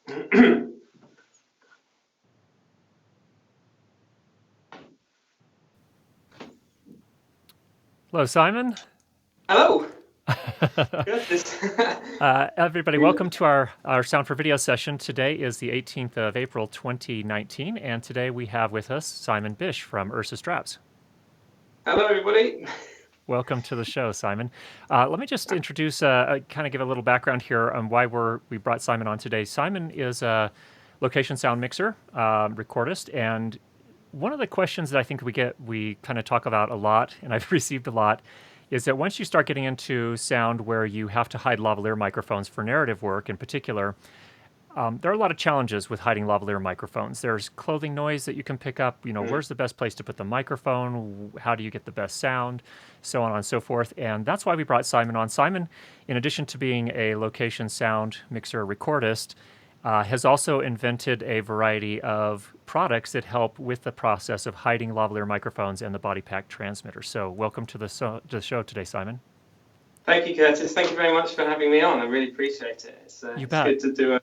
Hello, Simon. Hello. Goodness. Everybody, welcome to our Sound for Video session. Today is the 18th of April, 2019, and today we have with us Simon Bysshe from Ursa Straps. Hello, everybody. Welcome to the show, Simon. Let me just introduce, kind of give a little background here on why we brought Simon on today. Simon is a location sound mixer, recordist, and one of the questions that I think we kind of talk about a lot, and I've received a lot, is that once you start getting into sound where you have to hide lavalier microphones for narrative work in particular, there are a lot of challenges with hiding lavalier microphones. There's clothing noise that you can pick up. Where's the best place to put the microphone? How do you get the best sound? So on and so forth. And that's why we brought Simon on. Simon, in addition to being a location sound mixer recordist, has also invented a variety of products that help with the process of hiding lavalier microphones and the body pack transmitter. So welcome to the show today, Simon. Thank you, Curtis. Thank you very much for having me on. I really appreciate it. It's good to do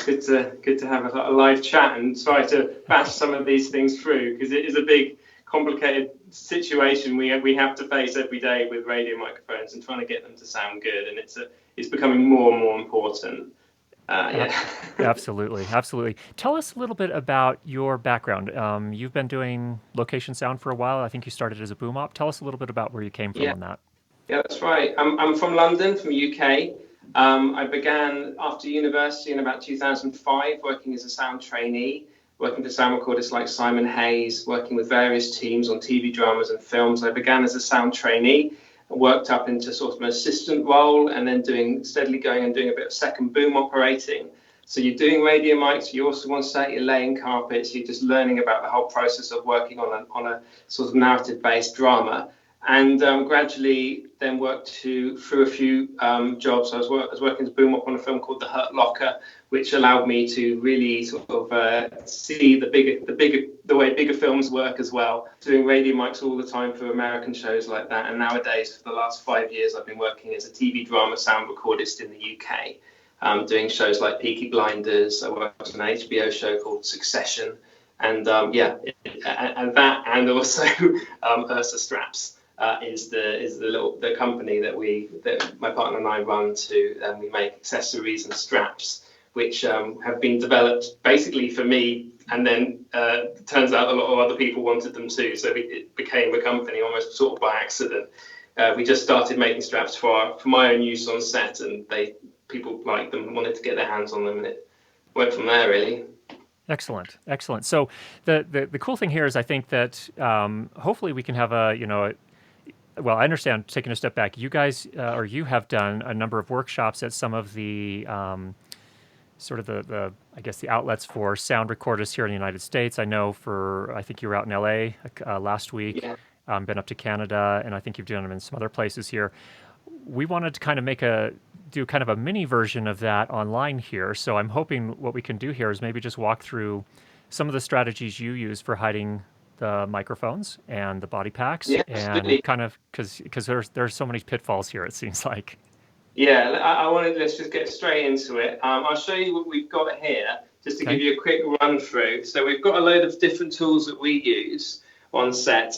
good to have a live chat and try to bash some of these things through, because it is a big, complicated situation we have to face every day with radio microphones and trying to get them to sound good, and it's becoming more and more important. Yeah. Absolutely. Tell us a little bit about your background. You've been doing location sound for a while. I think you started as a boom op. Tell us a little bit about where you came from on that. Yeah, that's right. I'm from London, from UK. I began after university in about 2005 working as a sound trainee, working for sound recordists like Simon Hayes, working with various teams on TV dramas and films. I began as a sound trainee, worked up into sort of an assistant role, and then steadily going and doing a bit of second boom operating. So you're doing radio mics, you also on set, you're laying carpets, you're just learning about the whole process of working on a sort of narrative-based drama. And gradually then worked through a few jobs. I was working as boom op on a film called The Hurt Locker, which allowed me to really sort of see the way bigger films work as well. Doing radio mics all the time for American shows like that. And nowadays, for the last 5 years, I've been working as a TV drama sound recordist in the UK, doing shows like Peaky Blinders. I worked on an HBO show called Succession, and and also Ursa Straps. Is the company that my partner and I run to, and we make accessories and straps, which have been developed basically for me, and then turns out a lot of other people wanted them too, so it became a company almost sort of by accident. We just started making straps for my own use on set, and people liked them and wanted to get their hands on them, and it went from there really. Excellent. So the cool thing here is I think that hopefully we can have well, I understand, taking a step back, you guys, or you have done a number of workshops at some of the sort of the I guess the outlets for sound recordists here in the United States. I think you were out in LA last week, Yeah. been up to Canada, and I think you've done them in some other places here. We wanted to kind of do kind of a mini version of that online here. So I'm hoping what we can do here is maybe just walk through some of the strategies you use for hiding the microphones and the body packs, Yeah, and absolutely. kind of because there's so many pitfalls here, it seems like. Yeah, let's just get straight into it. I'll show you what we've got here, just to give you a quick run through. So we've got a load of different tools that we use on set,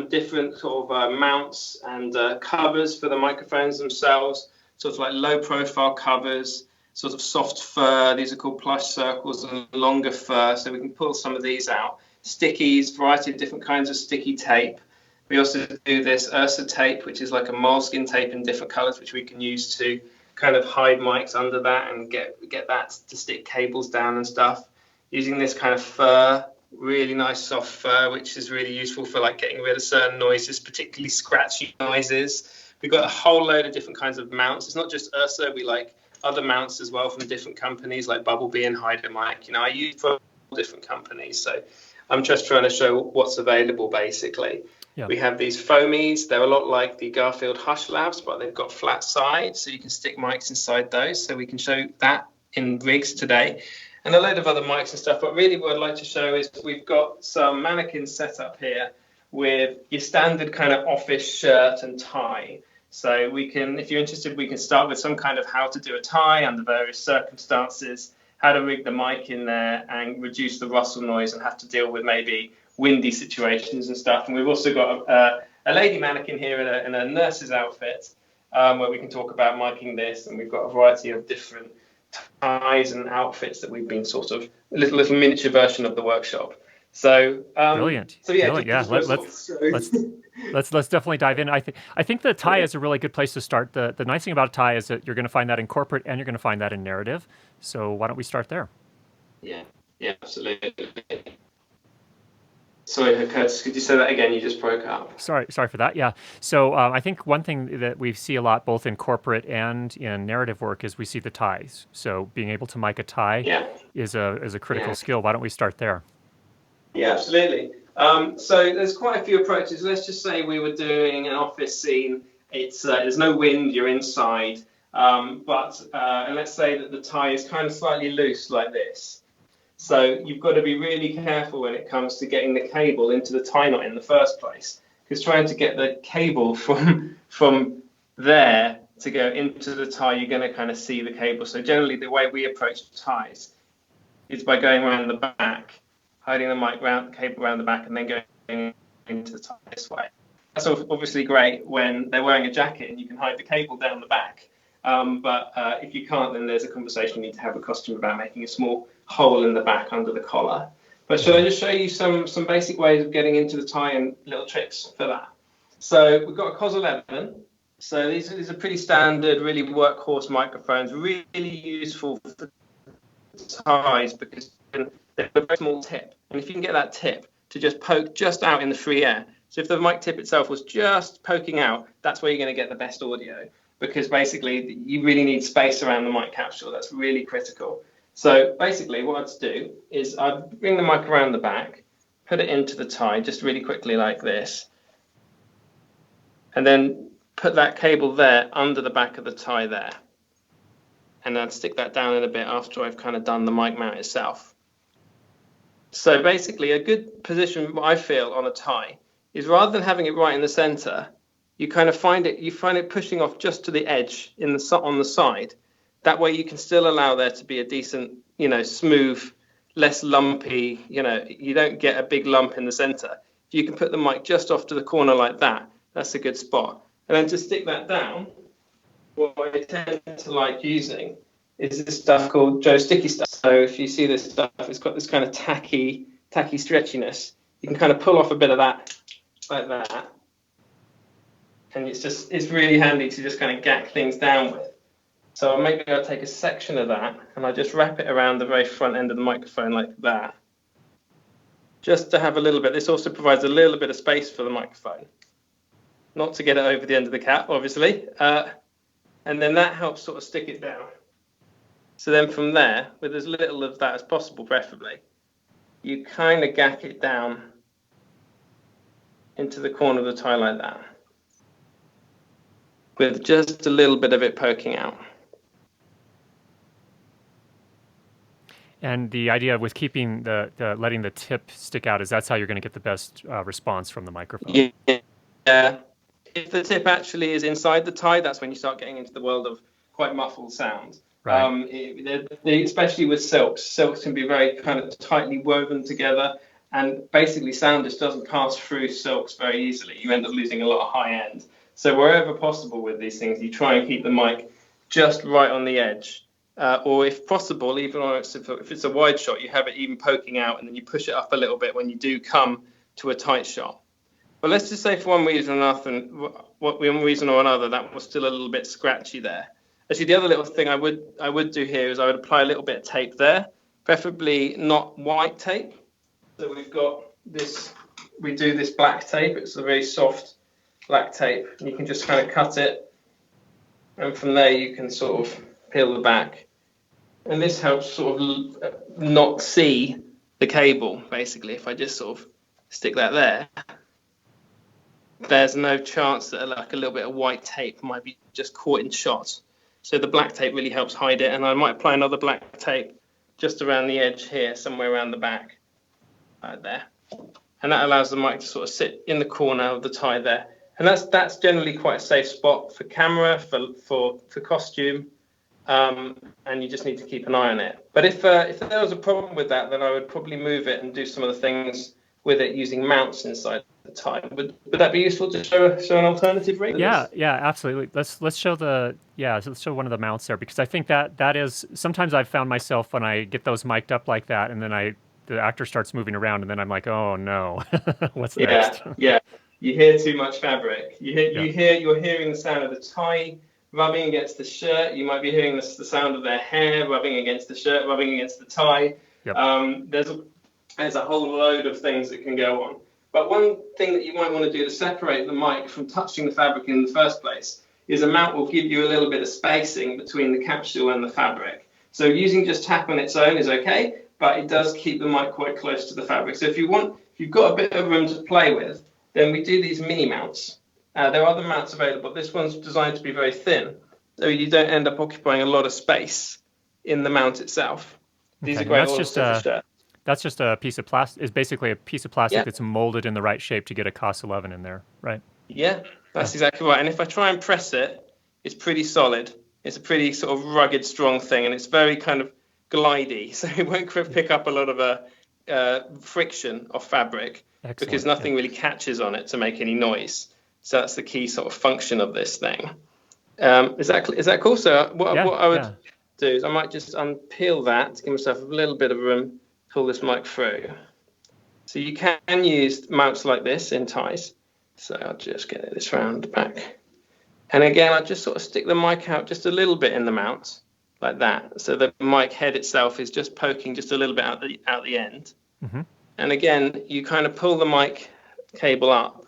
different sort of mounts and covers for the microphones themselves, sort of like low profile covers, sort of soft fur. These are called plush circles, and longer fur. So we can pull some of these out. Stickies, variety of different kinds of sticky tape. We also do this Ursa tape, which is like a moleskin tape in different colors, which we can use to kind of hide mics under that and get that to stick cables down and stuff. Using this kind of fur, really nice soft fur, which is really useful for like getting rid of certain noises, particularly scratchy noises. We've got a whole load of different kinds of mounts. It's not just Ursa, we like other mounts as well from different companies like Bumblebee and Hyder Mic. I use from different companies, so I'm just trying to show what's available, basically. Yeah. We have these foamies. They're a lot like the Garfield Hush Labs, but they've got flat sides, so you can stick mics inside those. So we can show that in rigs today. And a load of other mics and stuff. But really what I'd like to show is we've got some mannequins set up here with your standard kind of office shirt and tie. So we can, if you're interested, we can start with some kind of how to do a tie under various circumstances. how to rig the mic in there and reduce the rustle noise and have to deal with maybe windy situations and stuff. And we've also got a lady mannequin here in a nurse's outfit where we can talk about miking this. And we've got a variety of different ties and outfits that we've been sort of a little miniature version of the workshop. So Brilliant. So yeah, Brilliant. Yeah. Let's definitely dive in. I think the tie is a really good place to start. The nice thing about a tie is that you're going to find that in corporate and you're going to find that in narrative. So why don't we start there? Yeah, absolutely. Sorry, Curtis, could you say that again? You just broke up. Sorry for that. Yeah. So I think one thing that we see a lot, both in corporate and in narrative work, is we see the ties. So being able to mic a tie is a critical skill. Why don't we start there? Yeah, absolutely. So there's quite a few approaches. Let's just say we were doing an office scene. It's there's no wind, you're inside, and let's say that the tie is kind of slightly loose like this. So you've got to be really careful when it comes to getting the cable into the tie knot in the first place, because trying to get the cable from there to go into the tie, you're going to kind of see the cable. So generally the way we approach ties is by going around the back, hiding the cable around the back, and then going into the tie this way. That's obviously great when they're wearing a jacket and you can hide the cable down the back. But if you can't, then there's a conversation you need to have with the customer about making a small hole in the back under the collar. But should I just show you some basic ways of getting into the tie and little tricks for that? So we've got a COS 11. So these are pretty standard, really workhorse microphones, really useful for ties because they're a very small tip. And if you can get that tip to just poke just out in the free air, so if the mic tip itself was just poking out, that's where you're going to get the best audio, because basically you really need space around the mic capsule. That's really critical. So basically what I'd do is I'd bring the mic around the back, put it into the tie just really quickly like this, and then put that cable there under the back of the tie there. And I'd stick that down in a bit after I've kind of done the mic mount itself. So basically a good position, I feel, on a tie is rather than having it right in the center, you kind of find it pushing off just to the edge on the side. That way you can still allow there to be a decent, smooth, less lumpy, you don't get a big lump in the center. If you can put the mic just off to the corner like that, that's a good spot. And then to stick that down, what I tend to like using is this stuff called Joe Sticky stuff. So if you see this stuff, it's got this kind of tacky stretchiness. You can kind of pull off a bit of that like that. And it's really handy to just kind of gack things down with. So maybe I'll take a section of that and I just wrap it around the very front end of the microphone like that. Just to have a little bit. This also provides a little bit of space for the microphone. Not to get it over the end of the cap, obviously. And then that helps sort of stick it down. So then from there, with as little of that as possible, preferably, you kind of gack it down into the corner of the tie like that, with just a little bit of it poking out. And the idea with keeping letting the tip stick out is that's how you're going to get the best response from the microphone. Yeah. If the tip actually is inside the tie, that's when you start getting into the world of quite muffled sound. Right. Especially with silks. Silks can be very kind of tightly woven together, and basically sound just doesn't pass through silks very easily. You end up losing a lot of high end. So wherever possible with these things, you try and keep the mic just right on the edge. Or if possible, even if it's a wide shot, you have it even poking out, and then you push it up a little bit when you do come to a tight shot. But let's just say for one reason or another, that was still a little bit scratchy there. Actually, the other little thing I would do here is I would apply a little bit of tape there, preferably not white tape. So we've got this, we do this black tape. It's a very soft black tape. You can just kind of cut it, and from there you can sort of peel the back. And this helps sort of not see the cable, basically. If I just sort of stick that there, there's no chance that like a little bit of white tape might be just caught in shot. So the black tape really helps hide it. And I might apply another black tape just around the edge here, somewhere around the back, right there. And that allows the mic to sort of sit in the corner of the tie there. And that's generally quite a safe spot for camera, for costume. and you just need to keep an eye on it. But if there was a problem with that, then I would probably move it and do some of the things with it using mounts inside the tie. Would that be useful to show an alternative rig? Yeah, absolutely. Let's show let's show one of the mounts there, because I think that is, sometimes I've found myself when I get those mic'd up like that, and then the actor starts moving around, and then I'm like, oh no, what's next? Yeah. You hear too much fabric. You're hearing the sound of the tie rubbing against the shirt. You might be hearing the sound of their hair rubbing against the shirt, rubbing against the tie. Yep. There's a whole load of things that can go on. But one thing that you might want to do to separate the mic from touching the fabric in the first place is a mount will give you a little bit of spacing between the capsule and the fabric. So using just tack on its own is okay, but it does keep the mic quite close to the fabric. So if you've got a bit of room to play with, then we do these mini mounts. There are other mounts available. This one's designed to be very thin, so you don't end up occupying a lot of space in the mount itself. These are great also for shirts. That's just a piece of plastic. It's basically a piece of plastic that's molded in the right shape to get a COS 11 in there, right? Yeah, that's exactly right. And if I try and press it, it's pretty solid. It's a pretty sort of rugged, strong thing, and it's very kind of glidey, so it won't pick up a lot of friction of fabric. Excellent. Because nothing really catches on it to make any noise. So that's the key sort of function of this thing. Is that cool? So what I would do is I might just unpeel that to give myself a little bit of room, pull this mic through. So you can use mounts like this in ties. So I'll just get this round back. And again, I'll just sort of stick the mic out just a little bit in the mount, like that. So the mic head itself is just poking just a little bit out the end. Mm-hmm. And again, you kind of pull the mic cable up.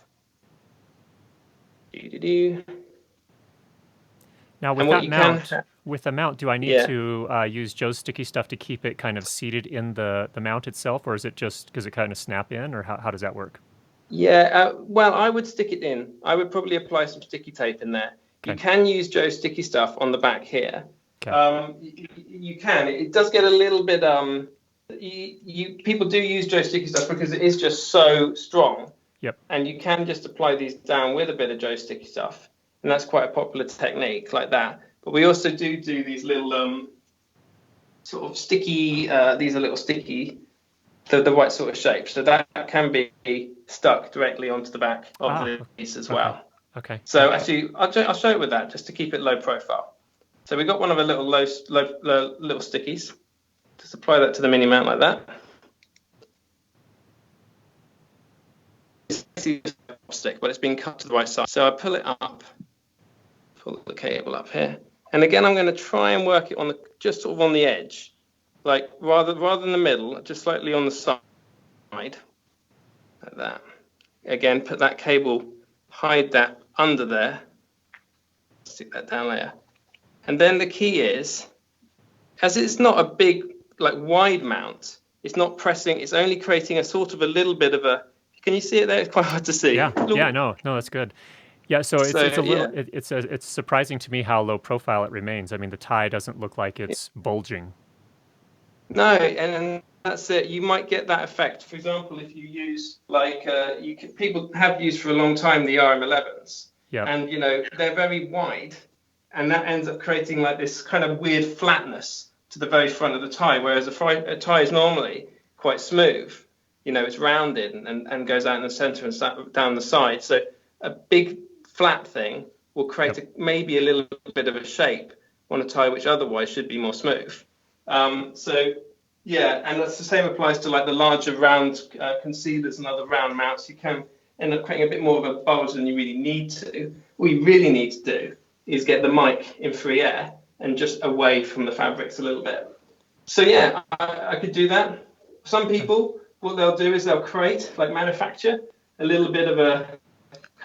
Now with the mount, do I need to use Joe's sticky stuff to keep it kind of seated in the mount itself, or is it just because it kind of snap in, or how does that work? Yeah, well, I would stick it in. I would probably apply some sticky tape in there. Okay. You can use Joe's sticky stuff on the back here. Okay. You can. It does get a little bit... people do use Joe sticky stuff because it is just so strong. Yep. And you can just apply these down with a bit of Joe sticky stuff, and that's quite a popular technique like that. But we also do these little sort of sticky. These are little sticky, the right sort of shape, so that can be stuck directly onto the back of the piece as well. Okay. So actually, I'll show it with that just to keep it low profile. So we got one of the little little stickies. Just apply that to the mini mount like that. It's stick, but it's been cut to the right side. So I pull it up, pull the cable up here, and again I'm going to try and work it on just sort of on the edge, like rather than the middle, just slightly on the side, like that. Again, put that cable, hide that under there, stick that down there, and then the key is, as it's not a big wide mount, it's not pressing, it's only creating a sort of a little bit of a, can you see it there? It's quite hard to see. No, that's good. Yeah, so it's surprising to me how low profile it remains. I mean, the tie doesn't look like it's bulging. No, and that's it. You might get that effect. For example, if you use people have used for a long time the RM11s, and they're very wide, and that ends up creating like this kind of weird flatness to the very front of the tie, whereas a tie is normally quite smooth. It's rounded and goes out in the center and down the side. So a big flat thing will create maybe a little bit of a shape on a tie which otherwise should be more smooth. And that's the same applies to the larger round concealers and other round mounts. You can end up creating a bit more of a bulge than you really need to. What you really need to do is get the mic in free air and just away from the fabrics a little bit. So I could do that. Some people, what they'll do is they'll manufacture a little bit of a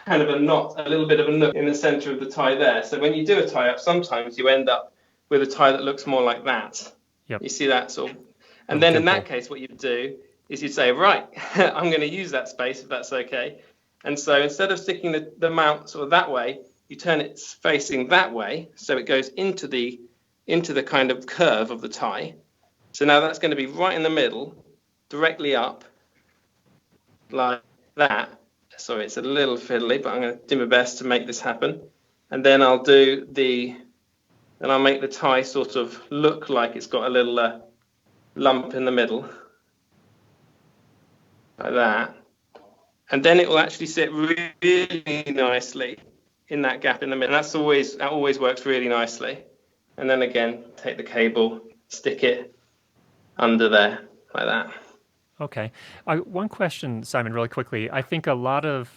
kind of a knot, a little bit of a nook in the center of the tie there. So when you do a tie up, sometimes you end up with a tie that looks more like that. Yep. You see that sort of, and then in that case, what you'd do is you'd say, right, I'm going to use that space if that's okay. And so instead of sticking the mount sort of that way, you turn it facing that way, so it goes into the kind of curve of the tie. So now that's going to be right in the middle, directly up, like that. Sorry, it's a little fiddly, but I'm going to do my best to make this happen. And then I'll do and I'll make the tie sort of look like it's got a little lump in the middle, like that. And then it will actually sit really nicely in that gap in the middle. That always works really nicely. And then again, take the cable, stick it under there, like that. Okay. One question, Simon, really quickly. I think a lot of,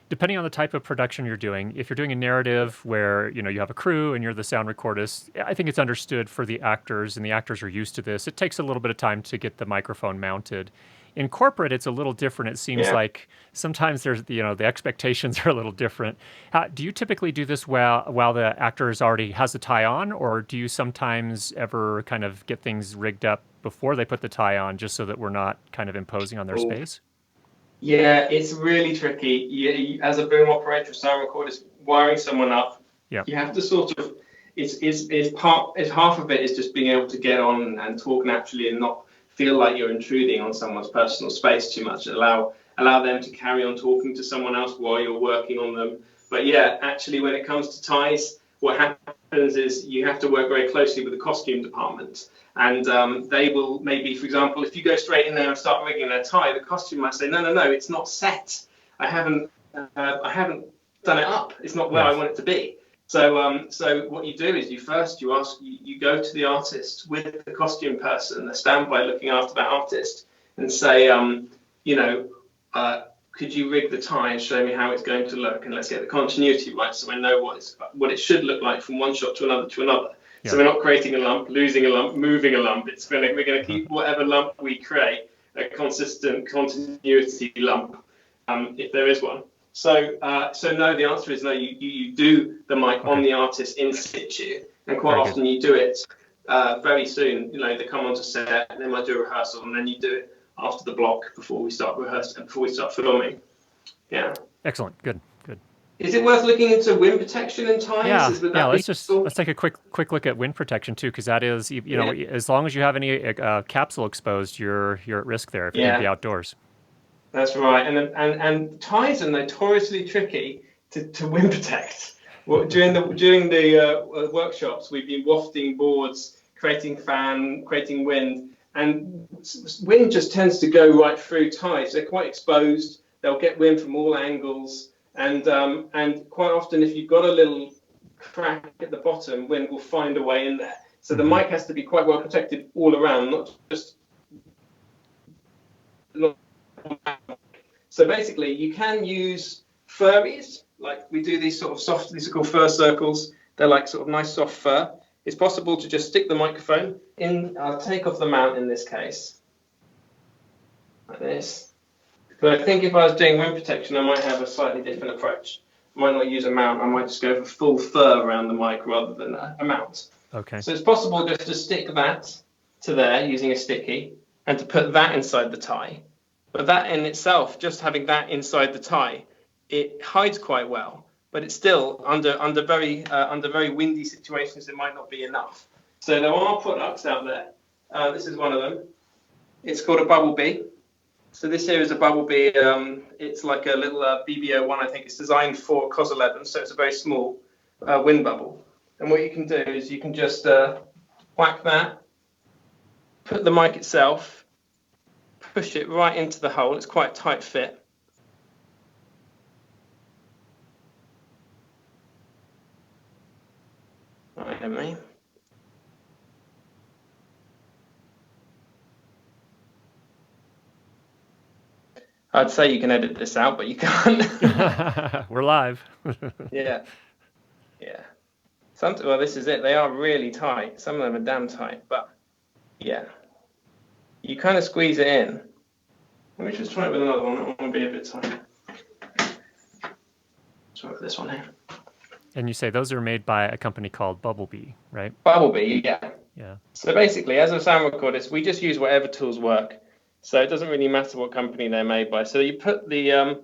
depending on the type of production you're doing, if you're doing a narrative where, you have a crew and you're the sound recordist, I think it's understood for the actors, and the actors are used to this. It takes a little bit of time to get the microphone mounted. In corporate, it's a little different. It seems like sometimes there's, the expectations are a little different. Do you typically do this while the actors already has the tie on, or do you sometimes ever kind of get things rigged up before they put the tie on, just so that we're not kind of imposing on their space? Yeah, it's really tricky. As a boom operator, sound recordist, wiring someone up, you have to sort of, half of it is just being able to get on and talk naturally and not feel like you're intruding on someone's personal space too much. Allow them to carry on talking to someone else while you're working on them. But yeah, actually, when it comes to ties, what happens is you have to work very closely with the costume department. And they will maybe, for example, if you go straight in there and start rigging their tie, the costume might say, no, it's not set. I haven't done it up. It's not where I want it to be. So what you do is you go to the artist with the costume person, the standby looking after that artist, and say, could you rig the tie and show me how it's going to look, and let's get the continuity right, so I know what it should look like from one shot to another to another. Yeah. So we're not creating a lump, losing a lump, moving a lump. We're going to keep whatever lump we create a consistent continuity lump, if there is one. So no, the answer is no. You do the mic on the artist in situ, and quite often you do it very soon. They come onto set, and they might do a rehearsal, and then you do it after the block before we start rehearsing, before we start filming. Yeah. Excellent. Good. Is it worth looking into wind protection in ties? Let's take a quick look at wind protection too, because that is as long as you have any capsule exposed, you're at risk there if you're going to be outdoors. That's right, and ties are notoriously tricky to wind protect. During the workshops, we've been wafting boards, creating wind, and wind just tends to go right through ties. They're quite exposed. They'll get wind from all angles, and quite often, if you've got a little crack at the bottom, wind will find a way in there. So the mic has to be quite well protected all around, not just. So basically, you can use furries, like we do these sort of soft, these are called fur circles. They're like sort of nice soft fur. It's possible to just stick the microphone in. I'll take off the mount in this case, like this. But I think if I was doing wind protection, I might have a slightly different approach. I might not use a mount. I might just go for full fur around the mic rather than a mount. Okay. So it's possible just to stick that to there using a sticky and to put that inside the tie. But that in itself, just having that inside the tie, it hides quite well. But it's still under very windy situations, it might not be enough. So there are products out there. This is one of them. It's called a Bumblebee. So this here is a Bumblebee. It's like a little BBO1, I think. It's designed for COS 11, so it's a very small wind bubble. And what you can do is you can just whack that, put the mic itself, push it right into the hole. It's quite a tight fit. Right, Emily. I'd say you can edit this out, but you can't. We're live. Yeah. Well, this is it. They are really tight. Some of them are damn tight, but yeah. You kind of squeeze it in. Let me just try it with another one. I want to be a bit tight. Try with this one here. And you say those are made by a company called Bumblebee, right? Bumblebee, yeah. Yeah. So basically, as a sound recordist, we just use whatever tools work. So it doesn't really matter what company they're made by. So you put the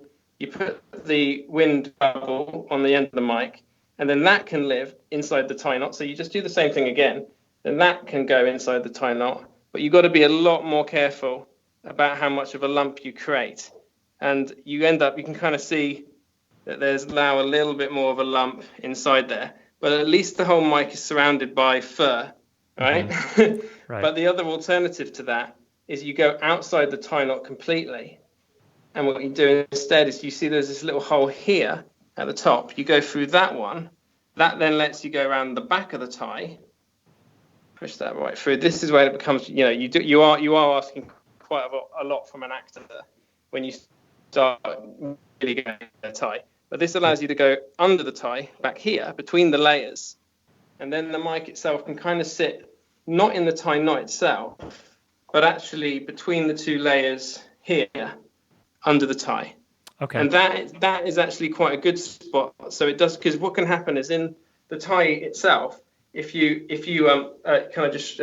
wind bubble on the end of the mic, and then that can live inside the tie knot. So you just do the same thing again. Then that can go inside the tie knot. But you've got to be a lot more careful about how much of a lump you create. And you can kind of see that there's now a little bit more of a lump inside there. but at least the whole mic is surrounded by fur, right? Right. But the other alternative to that is you go outside the tie knot completely. And what you do instead is you see there's this little hole here at the top. You go through that one. That then lets you go around the back of the tie. Push that right through. This is where it becomes, you are asking quite a lot from an actor when you start really getting a tie. But this allows you to go under the tie, back here, between the layers. And then the mic itself can kind of sit not in the tie knot itself, but actually between the two layers here, under the tie. Okay. And that is actually quite a good spot. So it does, because what can happen is in the tie itself, if you kind of just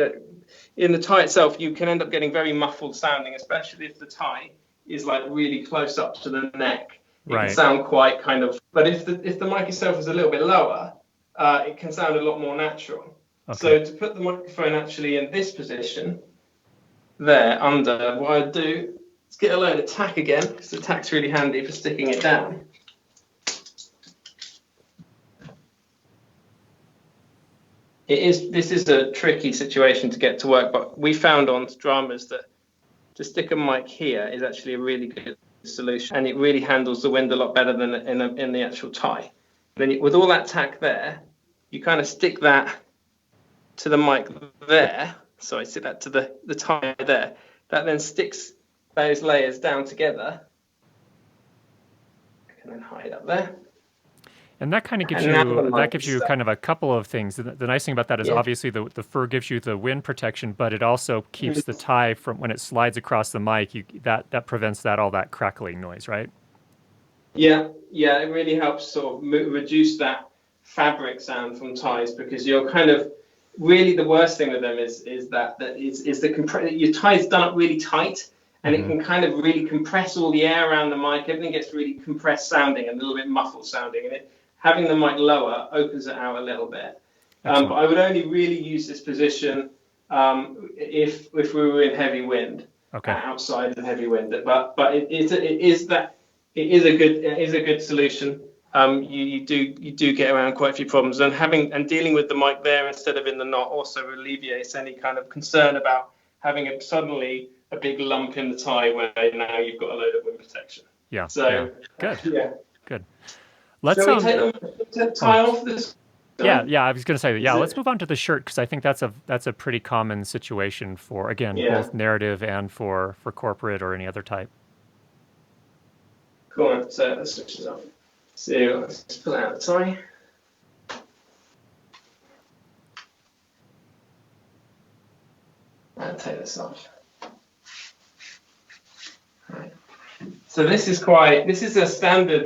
in the tie itself, you can end up getting very muffled sounding, especially if the tie is like really close up to the neck. It can sound quite kind of. But if the mic itself is a little bit lower, it can sound a lot more natural. Okay. So to put the microphone actually in this position, there under, what I'd do is get a load of tack again, because the tack's really handy for sticking it down. This is a tricky situation to get to work, but we found on dramas that to stick a mic here is actually a really good solution, and it really handles the wind a lot better than in the actual tie. Then with all that tack there, you kind of stick that to the mic there. So I stick that to the tie there. That then sticks those layers down together. I can then hide up there. And that kind of gives you kind of a couple of things. The nice thing about that is obviously the fur gives you the wind protection, but it also keeps the tie from when it slides across the mic. That prevents all that crackling noise, right? Yeah, it really helps sort of reduce that fabric sound from ties, because you're kind of really, the worst thing with them is your tie is done up really tight, and it can kind of really compress all the air around the mic. Everything gets really compressed sounding and a little bit muffled sounding, and having the mic lower opens it out a little bit. But I would only really use this position if we were in heavy wind, outside in heavy wind. But it is a good solution. You do get around quite a few problems, and dealing with the mic there instead of in the knot also alleviates any kind of concern about having suddenly a big lump in the tie where now you've got a load of wind protection. Yeah. So good. Good. Let's take the tie off this. Yeah. I was going to say let's move on to the shirt, because I think that's a pretty common situation for both narrative and for corporate or any other type. Cool. So let's switch this up. So let's pull out the tie. And take this off. Right. So this is a standard,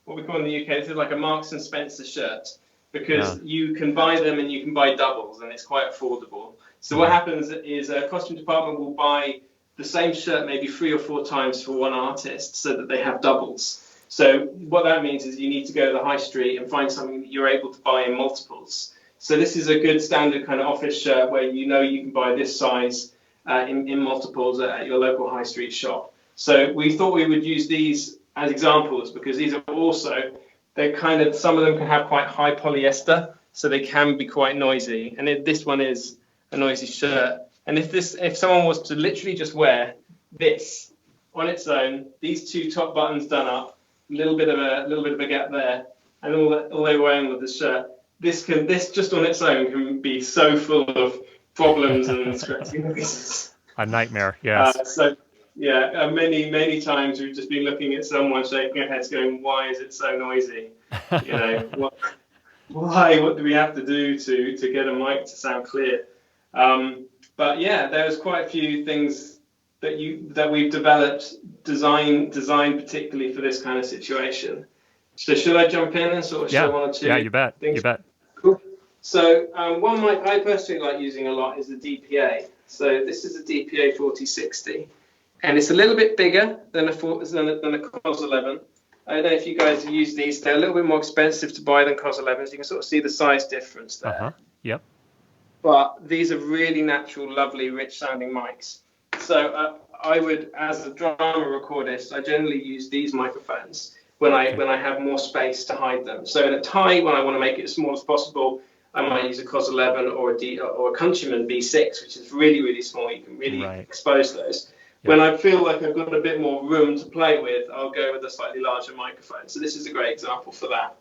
what we call in the UK, this is like a Marks and Spencer shirt, because you can buy them and you can buy doubles, and it's quite affordable. So what happens is a costume department will buy the same shirt maybe 3 or 4 times for one artist, so that they have doubles. So what that means is you need to go to the high street and find something that you're able to buy in multiples. So this is a good standard kind of office shirt where you can buy this size in multiples at your local high street shop. So we thought we would use these as examples, because these are also, some of them can have quite high polyester, so they can be quite noisy. And this one is a noisy shirt. And if someone was to literally just wear this on its own, these 2 top buttons done up, a little bit of a gap there, and all they were wearing with the shirt, this just on its own can be so full of problems and scratches. A nightmare, yes. Many times we've just been looking at someone shaking their heads, going, "Why is it so noisy? Why? What do we have to do to get a mic to sound clear?" But there's quite a few things that we've developed, designed particularly for this kind of situation. So should I jump in and sort of show one or two? Yeah, you bet. Things? You bet. Cool. So one mic I personally like using a lot is the DPA. So this is a DPA 4060, and it's a little bit bigger than a COS 11. I don't know if you guys use these. They're a little bit more expensive to buy than COS 11s. You can sort of see the size difference there. Yep. But these are really natural, lovely, rich-sounding mics. So I would, as a drama recordist, I generally use these microphones when I have more space to hide them. So in a tie, when I want to make it as small as possible, I might use a COS 11 or a Countryman B6, which is really, really small. You can really expose those. Yep. When I feel like I've got a bit more room to play with, I'll go with a slightly larger microphone. So this is a great example for that.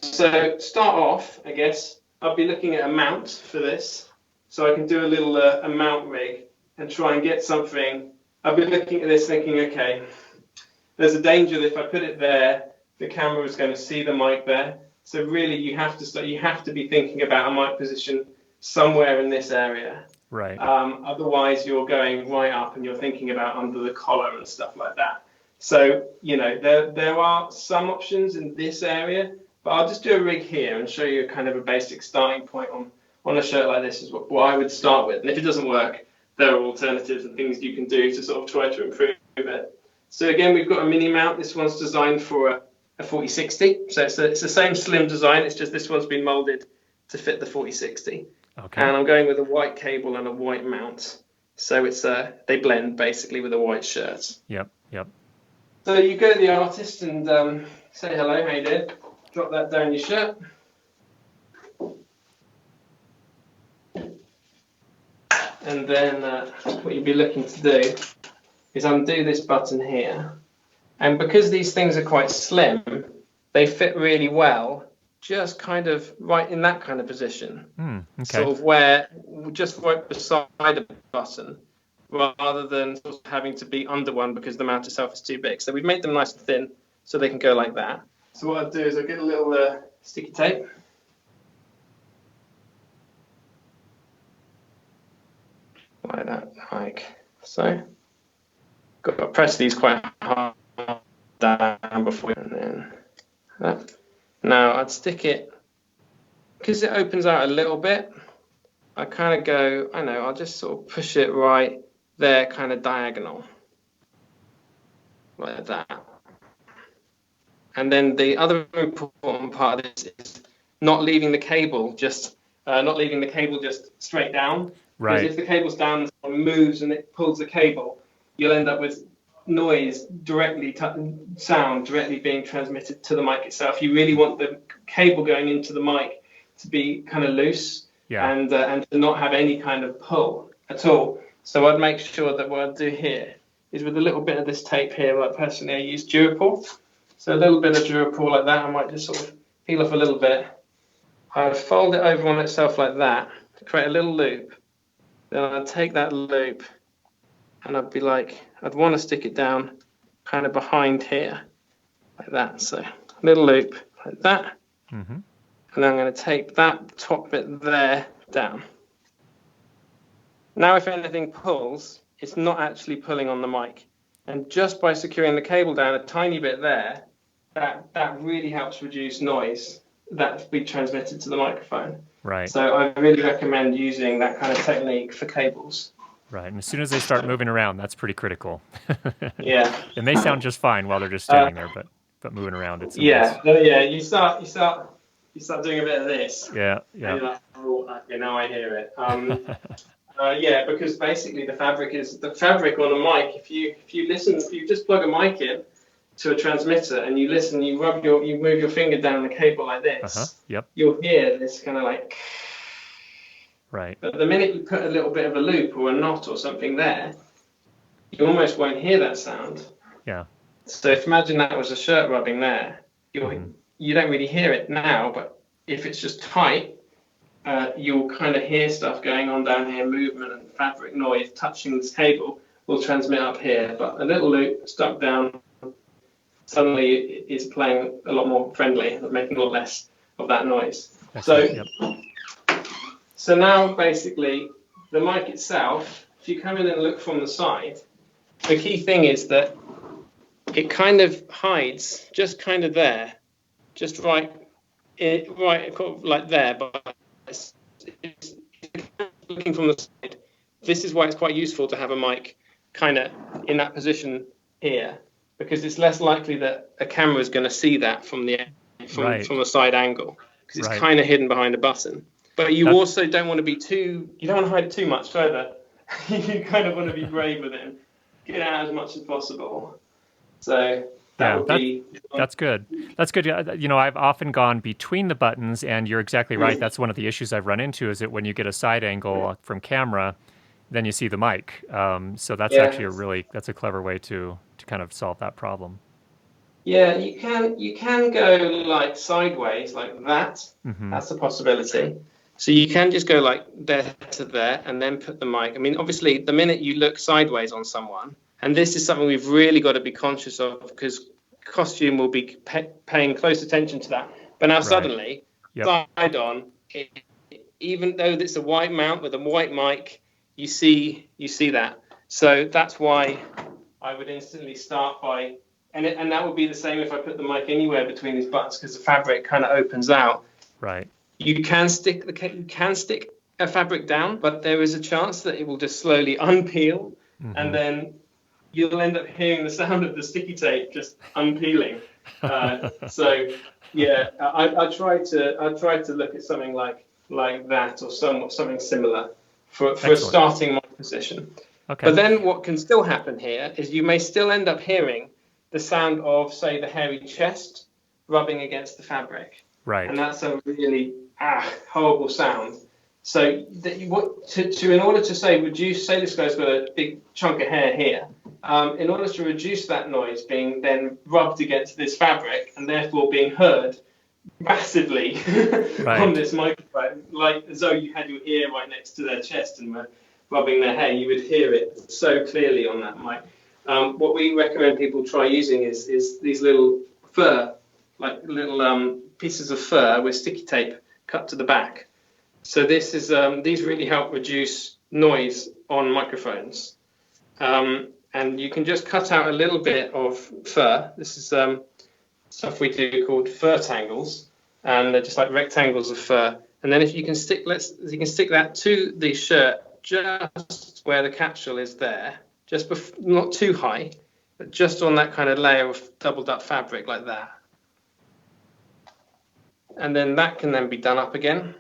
So start off, I guess, I'll be looking at a mount for this. So I can do a little a mount rig and try and get something. I'll be looking at this thinking, okay, there's a danger that if I put it there, the camera is going to see the mic there. So really, you have to be thinking about a mic position somewhere in this area. Right. Otherwise, you're going right up and you're thinking about under the collar and stuff like that. So, you know, there are some options in this area, but I'll just do a rig here and show you kind of a basic starting point on a shirt like this is what I would start with. And if it doesn't work, there are alternatives and things you can do to sort of try to improve it. So again, we've got a mini mount. This one's designed for a 4060. So it's the same slim design. It's just this one's been molded to fit the 4060. Okay. And I'm going with a white cable and a white mount. So it's they blend basically with a white shirt. Yep. So you go to the artist and say hello, how you doing? Drop that down your shirt. And then what you'd be looking to do is undo this button here. And because these things are quite slim, they fit really well, just kind of right in that kind of position. Okay. Sort of where, just right beside the button, rather than sort of having to be under one because the mount itself is too big. So we've made them nice and thin so they can go like that. So what I'll do is I'll get a little sticky tape. Like that, like so. Got to press these quite hard down before, and then that. Now I'd stick it, because it opens out a little bit, I kind of go, I'll just sort of push it right there, kind of diagonal, like that. And then the other important part of this is not leaving the cable just straight down. Right. Because if the cable's down and someone moves and it pulls the cable, you'll end up with noise sound directly being transmitted to the mic itself. You really want the cable going into the mic to be kind of loose and to not have any kind of pull at all. So I'd make sure that what I'd do here is with a little bit of this tape here, like personally I use Durapore. So a little bit of Durapore like that, I might just sort of peel off a little bit. I'd fold it over on itself like that to create a little loop. Then I'd take that loop and I'd want to stick it down kind of behind here, like that. So a little loop like that. Mm-hmm. And then I'm going to take that top bit there down. Now if anything pulls, it's not actually pulling on the mic. And just by securing the cable down a tiny bit there, that really helps reduce noise that's be transmitted to the microphone. Right. So I really recommend using that kind of technique for cables. Right, and as soon as they start moving around, that's pretty critical. Yeah. It may sound just fine while they're just standing there, but moving around, it's You start doing a bit of this. Yeah. And you're like, okay, now I hear it. Because basically the fabric on a mic. If you listen, if you just plug a mic in to a transmitter and you listen, you move your finger down the cable like this. Yep. You'll hear this kind of like. Right. But the minute you put a little bit of a loop or a knot or something there, you almost won't hear that sound. Yeah. So if imagine that was a shirt rubbing there, you don't really hear it now, but if it's just tight, you'll kind of hear stuff going on down here, movement and fabric noise touching this cable will transmit up here. But a little loop stuck down, suddenly it's playing a lot more friendly, making a lot less of that noise. So now basically the mic itself, if you come in and look from the side, the key thing is that it kind of hides just kind of there, just right like there, but it's looking from the side. This is why it's quite useful to have a mic kind of in that position here, because it's less likely that a camera is going to see that from a side angle, because it's kind of hidden behind a button. But you also don't want to you don't want to hide it too much either. You kind of want to be brave with it and get out as much as possible. So That Yeah, would be. that's good. That's good. Yeah, you know, I've often gone between the buttons, and you're exactly right. That's one of the issues I've run into is that when you get a side angle from camera, then you see the mic. So that's Yeah. actually that's a clever way to kind of solve that problem. Yeah, you can go like sideways like that. Mm-hmm. That's a possibility. So you can just go like there to there and then put the mic. I mean, obviously, the minute you look sideways on someone, and this is something we've really got to be conscious of because costume will be paying close attention to that. But now Right. suddenly, Yep. side on, even though it's a white mount with a white mic, you see that. So that's why I would instantly start by, and that would be the same if I put the mic anywhere between these buttons because the fabric kind of opens out. Right. You can stick a fabric down, but there is a chance that it will just slowly unpeel, and then you'll end up hearing the sound of the sticky tape just unpeeling. So yeah, I try to look at something like that or something similar for a starting mic position. Okay. But then what can still happen here is you may still end up hearing the sound of, say, the hairy chest rubbing against the fabric. Right. And that's a really horrible sound. So in order to say reduce, say this guy's got a big chunk of hair here, in order to reduce that noise being then rubbed against this fabric and therefore being heard massively on this microphone, like as though you had your ear right next to their chest and were rubbing their hair, you would hear it so clearly on that mic. What we recommend people try using is these little fur, like little pieces of fur with sticky tape cut to the back. So this is these really help reduce noise on microphones. And you can just cut out a little bit of fur. This is stuff we do called fur tangles, and they're just like rectangles of fur. And then if you can stick, that to the shirt just where the capsule is there, not too high, but just on that kind of layer of doubled up fabric like that. And then that can then be done up again,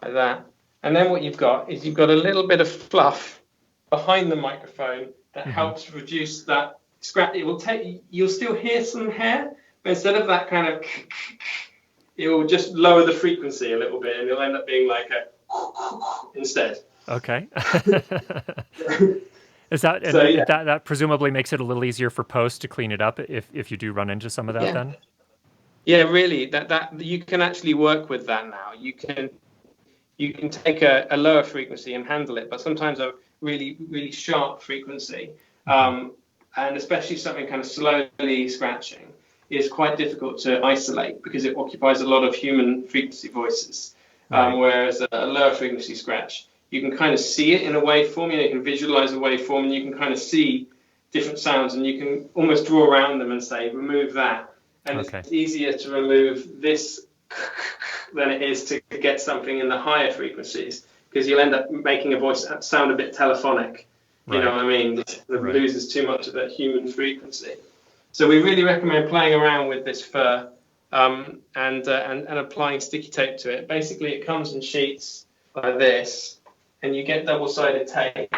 like that. And then what you've got is a little bit of fluff behind the microphone that helps reduce that scratch. You'll still hear some hair, but instead of that kind of, it will just lower the frequency a little bit, and it'll end up being like a instead. Okay. Is that that presumably makes it a little easier for post to clean it up if you do run into some of that then? Yeah, really. That you can actually work with that now. You can take a lower frequency and handle it, but sometimes a really, really sharp frequency, and especially something kind of slowly scratching, is quite difficult to isolate because it occupies a lot of human frequency voices. Whereas a lower frequency scratch, you can kind of see it in a waveform, you can visualize a waveform, and you can kind of see different sounds, and you can almost draw around them and say, remove that. And it's easier to remove this than it is to get something in the higher frequencies, because you'll end up making a voice sound a bit telephonic. You know what I mean? It loses too much of that human frequency. So we really recommend playing around with this fur and applying sticky tape to it. Basically, it comes in sheets like this, and you get double-sided tape.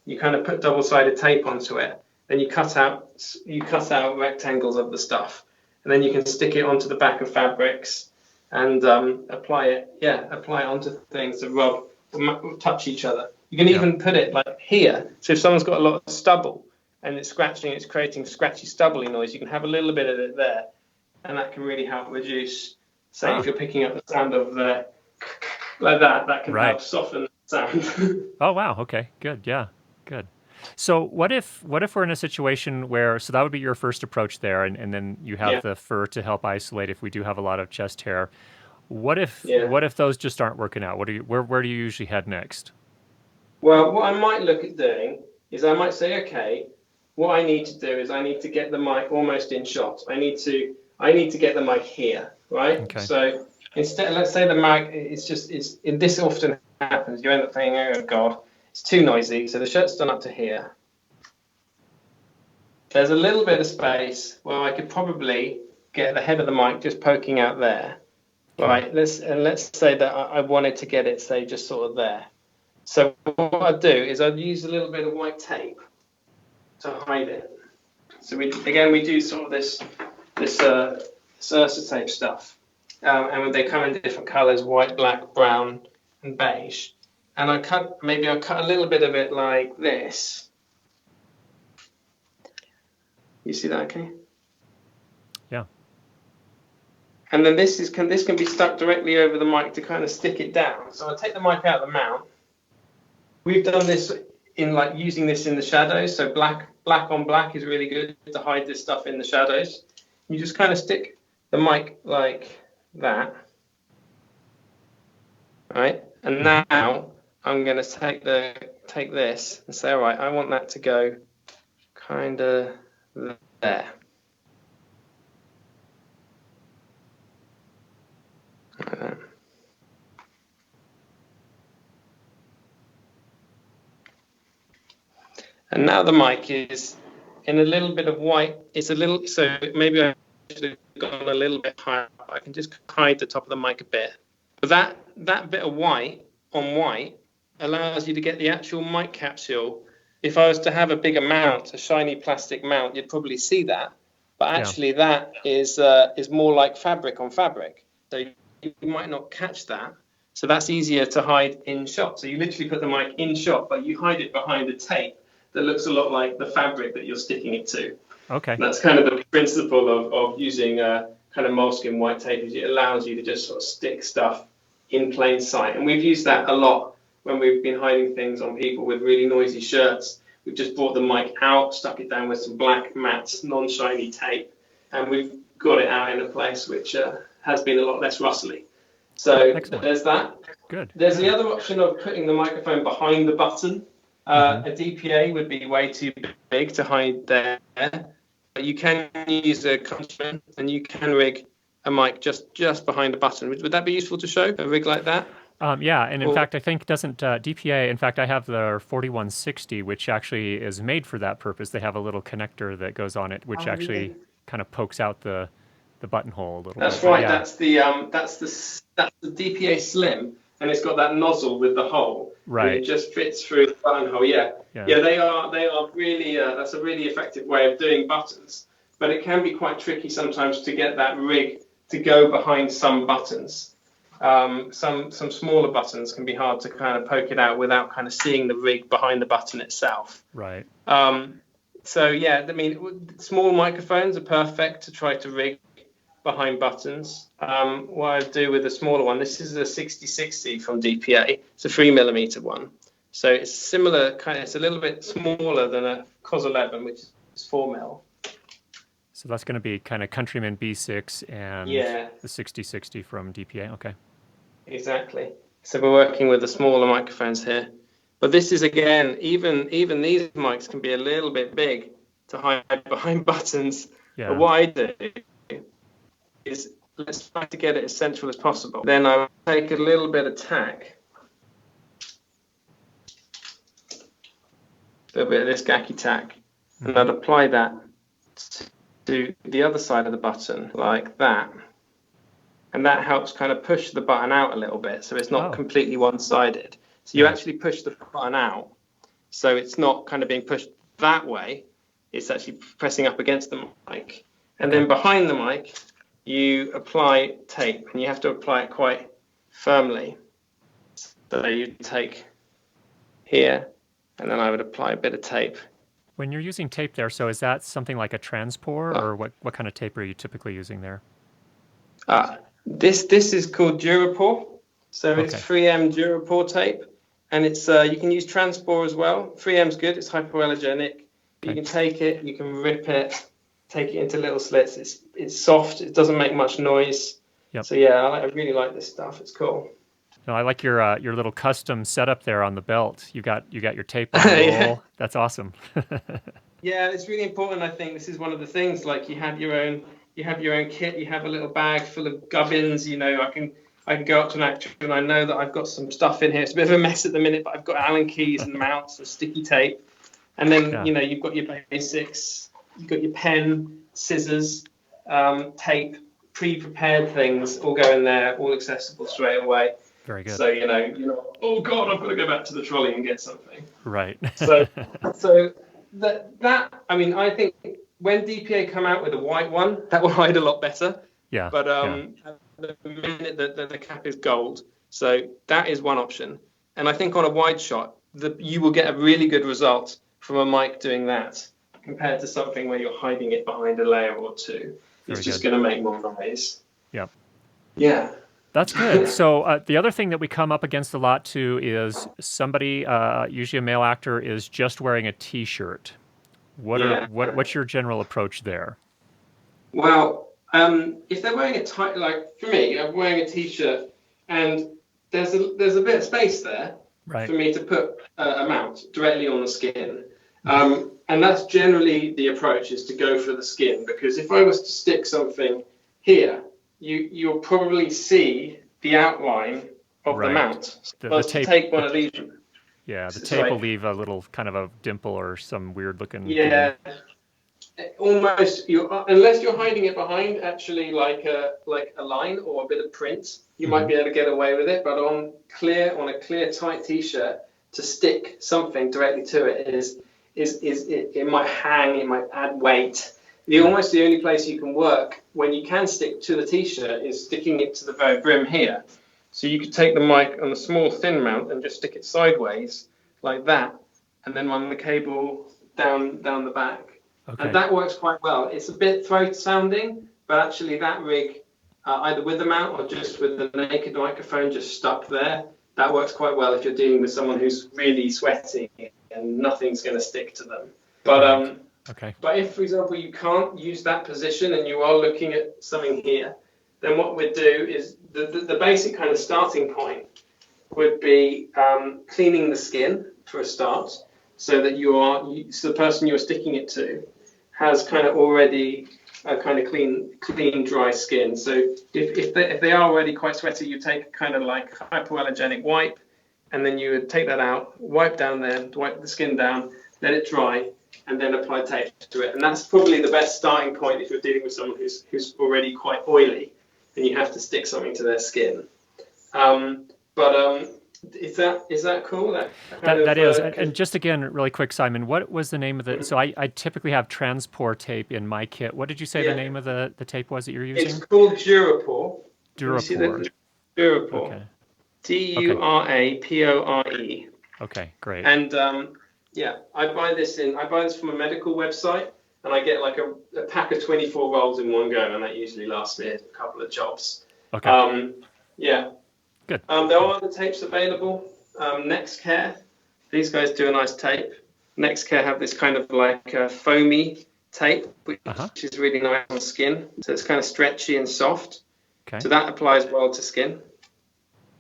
You kind of put double-sided tape onto it, then you cut out rectangles of the stuff, and then you can stick it onto the back of fabrics and apply it onto things to touch each other. You can even put it like here. So if someone's got a lot of stubble and it's scratching, it's creating scratchy, stubbly noise, you can have a little bit of it there, and that can really help reduce. Say if you're picking up the sound of the like that can help soften the sound. Oh wow, okay, good, yeah, good. So what if we're in a situation where, so that would be your first approach there, and then you have the fur to help isolate if we do have a lot of chest hair. What if those just aren't working out? Where do you usually head next? Well, what I might look at doing is I might say, okay, what I need to do is I need to get the mic almost in shot. I need to get the mic here, right? Okay. So instead, let's say the mic this often happens. You end up thinking, oh God, it's too noisy. So the shirt's done up to here. There's a little bit of space where I could probably get the head of the mic just poking out there, right? Let's say that I wanted to get it, say, just sort of there. So what I'd do is I'd use a little bit of white tape to hide it. So we do sort of this Ursa tape stuff, and they come in different colours: white, black, brown, and beige. And I'll cut a little bit of it like this. You see that, okay? Yeah. And then this can be stuck directly over the mic to kind of stick it down. So I'll take the mic out of the mount. We've done this in like using this in the shadows. So black on black is really good to hide this stuff in the shadows. You just kind of stick the mic like that, right? And now I'm going to take this and say, all right, I want that to go kind of there. Like that. And now the mic is in a little bit of white. It's a little, so maybe I should have gone a little bit higher. I can just hide the top of the mic a bit. But that bit of white on white allows you to get the actual mic capsule. If I was to have a bigger mount, a shiny plastic mount, you'd probably see that. But actually that is more like fabric on fabric. So you might not catch that. So that's easier to hide in shot. So you literally put the mic in shot, but you hide it behind a tape that looks a lot like the fabric that you're sticking it to. Okay. And that's kind of the principle of using kind of moleskin white tape. Is it allows you to just sort of stick stuff in plain sight. And we've used that a lot when we've been hiding things on people with really noisy shirts. We've just brought the mic out, stuck it down with some black matte non-shiny tape, and we've got it out in a place which has been a lot less rustly. So Excellent. There's that. Good. There's the other option of putting the microphone behind the button. A DPA would be way too big to hide there. But you can use a constraint and you can rig a mic just behind a button. Would that be useful to show, a rig like that? Yeah, and in fact, I think doesn't DPA, in fact, I have the 4160, which actually is made for that purpose. They have a little connector that goes on it, which actually kind of pokes out the buttonhole a little bit. That's right, yeah. That's the DPA Slim, and it's got that nozzle with the hole. Right. It just fits through the buttonhole, yeah. They are really, that's a really effective way of doing buttons, but it can be quite tricky sometimes to get that rig to go behind some buttons. Some smaller buttons can be hard to kind of poke it out without kind of seeing the rig behind the button itself. Right. So yeah, I mean, small microphones are perfect to try to rig behind buttons. What I do with a smaller one, this is a 6060 from DPA. It's a 3mm one. So it's similar, it's a little bit smaller than a COS 11, which is 4mm. So that's going to be kind of Countryman B6 and the 6060 from DPA. Okay. Exactly. So we're working with the smaller microphones here. But this is, again, even these mics can be a little bit big to hide behind buttons. Yeah. But what I do is let's try to get it as central as possible. Then I take a little bit of tack, a little bit of this Gaki tack, and I'd apply that to the other side of the button like that. And that helps kind of push the button out a little bit, so it's not completely one-sided. So you actually push the button out, so it's not kind of being pushed that way. It's actually pressing up against the mic. And then behind the mic, you apply tape, and you have to apply it quite firmly. So you take here, and then I would apply a bit of tape. When you're using tape there, so is that something like a transport, or what kind of tape are you typically using there? This is called Durapore. So it's 3M Durapore tape, and it's you can use transport as well. 3M's good, it's hypoallergenic. You can take it, you can rip it, take it into little slits. It's soft, it doesn't make much noise. Yep. So yeah, I really like this stuff. It's cool. No, I like your little custom setup there on the belt. You got your tape on the roll. That's awesome. Yeah, it's really important. I think this is one of the things. Like you have your own kit. You have a little bag full of gubbins. You know, I can go up to an actor and I know that I've got some stuff in here. It's a bit of a mess at the minute, but I've got Allen keys and mounts and sticky tape. And then you know you've got your basics. You've got your pen, scissors, tape, pre-prepared things all go in there, all accessible straight away. Very good. So you're not, oh God, I've got to go back to the trolley and get something. Right. So that I mean, I think when DPA come out with a white one, that will hide a lot better. Yeah. But Yeah. at the minute the cap is gold, so that is one option. And I think on a wide shot, you will get a really good result from a mic doing that compared to something where you're hiding it behind a layer or two. It's Very just good. going to make more noise. Yeah. Yeah. That's good. So the other thing that we come up against a lot too is somebody, usually a male actor, is just wearing a T-shirt. What's your general approach there? Well, if they're wearing like for me, I'm wearing a T-shirt, and there's a bit of space there Right. for me to put a mount directly on the skin. And that's generally the approach, is to go for the skin, because if I was to stick something here, you'll probably see the outline of the mount. The tape, take one of these. Yeah, the tape will leave a little kind of a dimple or some weird looking thing. Almost, unless you're hiding it behind actually like a line or a bit of print, you might be able to get away with it. But on a clear tight T-shirt, to stick something directly to it it might hang, it might add weight. Almost the only place you can work when you can stick to the T-shirt is sticking it to the very brim here. So you could take the mic on a small thin mount and just stick it sideways like that, and then run the cable down the back. Okay. And that works quite well. It's a bit throat sounding, but actually that rig, either with the mount or just with the naked microphone just stuck there, that works quite well if you're dealing with someone who's really sweating and nothing's going to stick to them. But but if, for example, you can't use that position and you are looking at something here, then what we'd do is the basic kind of starting point would be cleaning the skin for a start, so that so the person you're sticking it to has kind of already a kind of clean, dry skin. So if they are already quite sweaty, you take kind of like hypoallergenic wipe, and then you would take that out, wipe down there, wipe the skin down, let it dry, and then apply tape to it. And that's probably the best starting point if you're dealing with someone who's already quite oily and you have to stick something to their skin. Is that cool? That is. And just again, really quick, Simon, what was the name of the? So I typically have Durapore Tape in my kit. What did you say the name of the tape was that you're using? It's called Durapore. Durapore. Durapore. Okay. Durapore. Okay, great. And I buy this from a medical website, and I get like a pack of 24 rolls in one go, and that usually lasts me a couple of jobs. Okay. Good. There are other tapes available. Nexcare, these guys do a nice tape. Nexcare have this kind of like foamy tape, which is really nice on skin. So it's kind of stretchy and soft. Okay. So that applies well to skin.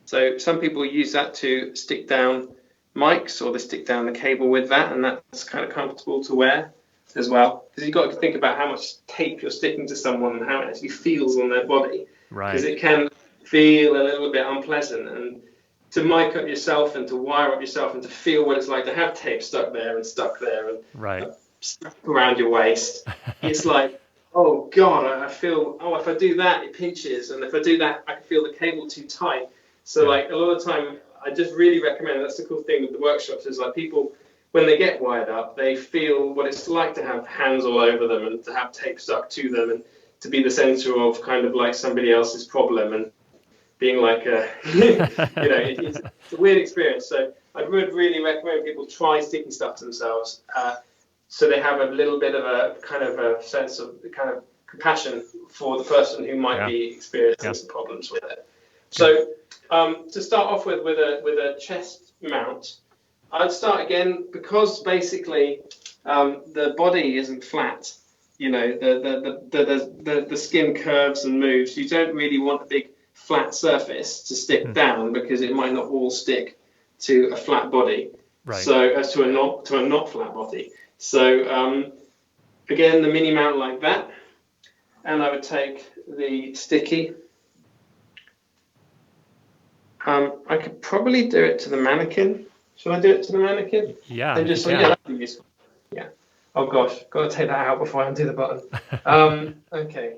So some people use that to stick down mics, or they stick down the cable with that, and that's kind of comfortable to wear as well. Because you've got to think about how much tape you're sticking to someone and how it actually feels on their body. Right. Because it can feel a little bit unpleasant, and to mic up yourself and to wire up yourself and to feel what it's like to have tape stuck there and stuck stuck around your waist, it's like, oh god, I feel, if I do that it pinches, and if I do that I can feel the cable too tight. So like a lot of the time I just really recommend, that's the cool thing with the workshops, is like people, when they get wired up, they feel what it's like to have hands all over them and to have tape stuck to them and to be the center of kind of like somebody else's problem and being like it's a weird experience. So I would really recommend people try sticking stuff to themselves, so they have a little bit of a kind of a sense of kind of compassion for the person who might be experiencing some problems with it. So to start off with a chest mount, I'd start again, because basically the body isn't flat. The skin curves and moves. You don't really want a big flat surface to stick down, because it might not all stick to a flat body. Right. So as to a not flat body. So again, the mini mount like that, and I would take the sticky. I could probably do it to the mannequin. Should I do it to the mannequin? Yeah. And just that'd be useful. Yeah. Oh gosh, got to take that out before I undo the button. Okay.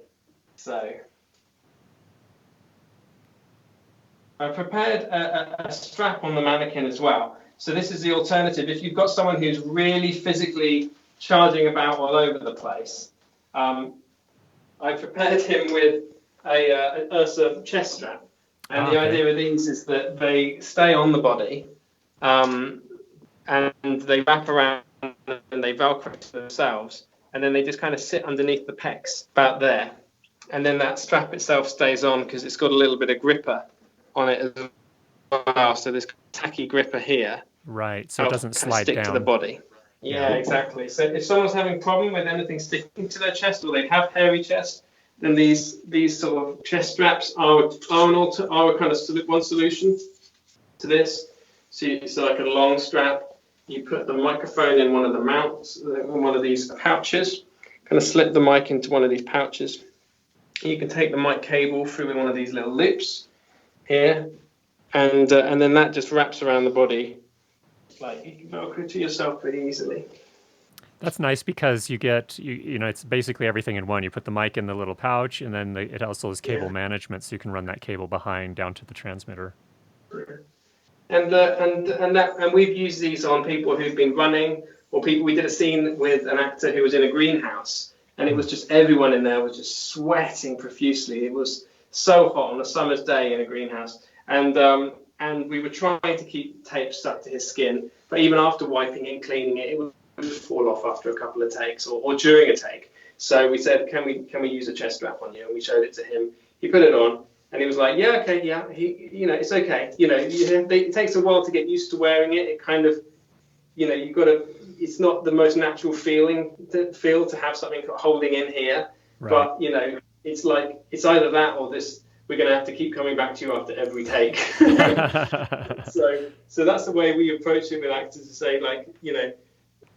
So I prepared a strap on the mannequin as well. So this is the alternative. If you've got someone who's really physically charging about all over the place, I prepared him with an Ursa chest strap. And the idea of these is that they stay on the body, and they wrap around and they Velcro to themselves, and then they just kind of sit underneath the pecs about there. And then that strap itself stays on because it's got a little bit of gripper on it as well. So there's tacky gripper here. Right, so it doesn't slide stick down to the body. Yeah, exactly. So if someone's having a problem with anything sticking to their chest, or they have hairy chest, then these sort of chest straps are a kind of one solution to this. So it's like a long strap. You put the microphone in one of the mounts, in one of these pouches. Kind of slip the mic into one of these pouches. You can take the mic cable through one of these little loops here, and then that just wraps around the body. Like, you can Velcro to yourself pretty easily. That's nice because you get, you know, it's basically everything in one. You put the mic in the little pouch, and then it also has cable management, so you can run that cable behind down to the transmitter. And we've used these on people who've been running, or people. We did a scene with an actor who was in a greenhouse, and it was just everyone in there was just sweating profusely. It was so hot on a summer's day in a greenhouse, and we were trying to keep tape stuck to his skin, but even after wiping it and cleaning it, it would fall off after a couple of takes or during a take. So we said, can we use a chest strap on you? And we showed it to him. He put it on, and he was like, yeah, okay, yeah. It's okay. It takes a while to get used to wearing it. It kind of, you've got to. It's not the most natural feel to have something holding in here, right. But it's like it's either that or this. We're going to have to keep coming back to you after every take. So that's the way we approach it with actors, to say, like,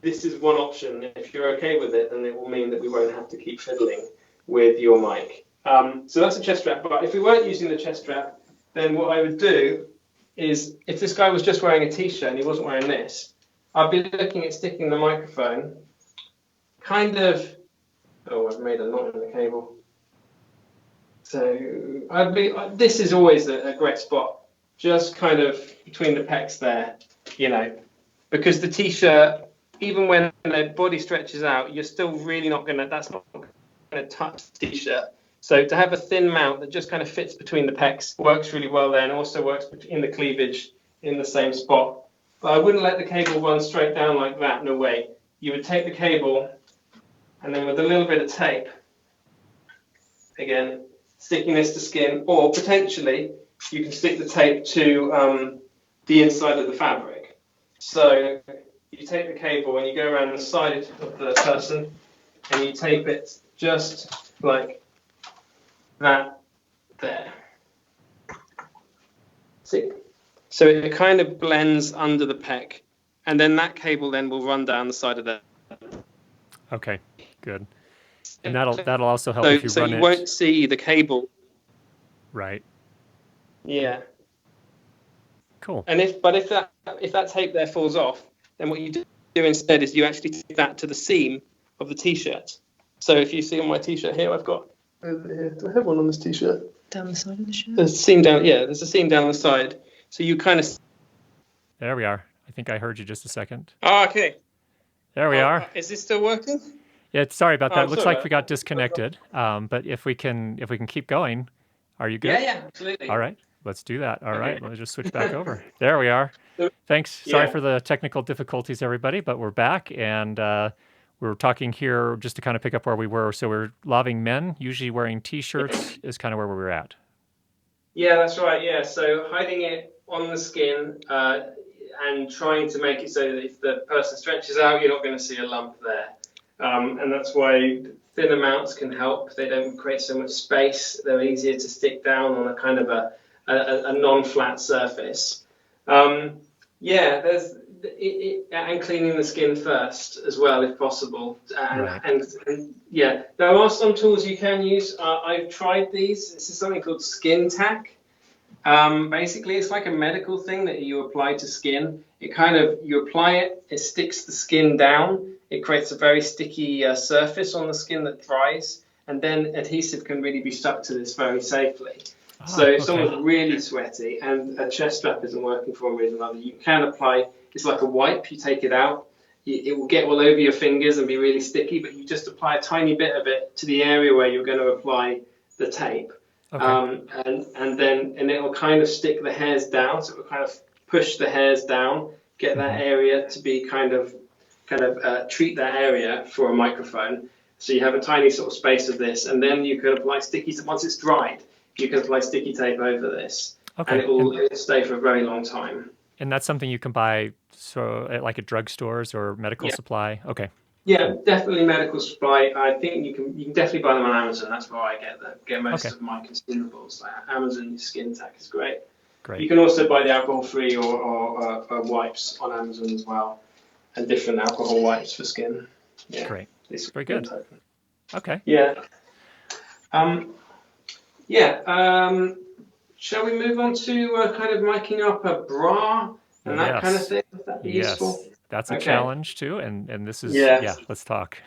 this is one option. If you're okay with it, then it will mean that we won't have to keep fiddling with your mic. So that's a chest strap. But if we weren't using the chest strap, then what I would do is, if this guy was just wearing a T-shirt and he wasn't wearing this, I'd be looking at sticking the microphone kind of... Oh, I've made a knot in the cable. So this is always a great spot, just kind of between the pecs there, because the T-shirt, even when the body stretches out, you're still really that's not going to touch the T-shirt. So to have a thin mount that just kind of fits between the pecs works really well there, and also works in the cleavage in the same spot. But I wouldn't let the cable run straight down like that, no way. You would take the cable, and then with a little bit of tape, again, sticking this to skin, or potentially you can stick the tape to the inside of the fabric. So you take the cable and you go around the side of the person and you tape it just like that there. See? So it kind of blends under the pec, and then that cable then will run down the side of that. Okay, good. And that'll also help if you run it. So you won't see the cable. Right. Yeah. Cool. And if that tape there falls off, then what you do instead is you actually take that to the seam of the T-shirt. So if you see on my T-shirt here, I've got over here. Do I have one on this T-shirt? Down the side of the shirt. There's a seam down. Yeah, there's a seam down the side. So you kind of. There we are. I think I heard you just a second. Oh, okay. There we are. Is this still working? Yeah, sorry about that. Looks like we got disconnected. But if we can keep going, are you good? Yeah, absolutely. All right, let's do that. All right, let me just switch back over. There we are. Thanks. Sorry for the technical difficulties, everybody, but we're back, and we're talking here just to kind of pick up where we were. So we're laving men, usually wearing T-shirts is kind of where we were at. Yeah, that's right. Yeah, so hiding it on the skin and trying to make it so that if the person stretches out, you're not going to see a lump there. And that's why thinner mounts can help. They don't create so much space. They're easier to stick down on a kind of a non-flat surface. And cleaning the skin first as well, if possible. And there are some tools you can use. I've tried these. This is something called skin tack. Basically, it's like a medical thing that you apply to skin. You apply it, it sticks the skin down. It creates a very sticky surface on the skin that dries, and then adhesive can really be stuck to this very safely. So if someone's really sweaty and a chest strap isn't working for one reason or another, you can apply, it's like a wipe, you take it out, it will get all over your fingers and be really sticky, but you just apply a tiny bit of it to the area where you're going to apply the tape. Okay. And it will kind of stick the hairs down, so it will kind of push the hairs down, get that area to be kind of treat that area for a microphone. So you have a tiny sort of space of this, and then you can apply once it's dried, you can apply sticky tape over this, and it will stay for a very long time. And that's something you can buy like at drugstores or medical supply? Okay. Yeah, definitely medical supply. I think you can definitely buy them on Amazon. That's where I get most of my consumables. Like Amazon Skin Tac is great. Great. You can also buy the alcohol-free or wipes on Amazon as well, and different alcohol wipes for skin. Yeah. Great. It's very good. Okay. Yeah. Shall we move on to kind of miking up a bra and that kind of thing? Would that be useful? That's a challenge too, and this is let's talk.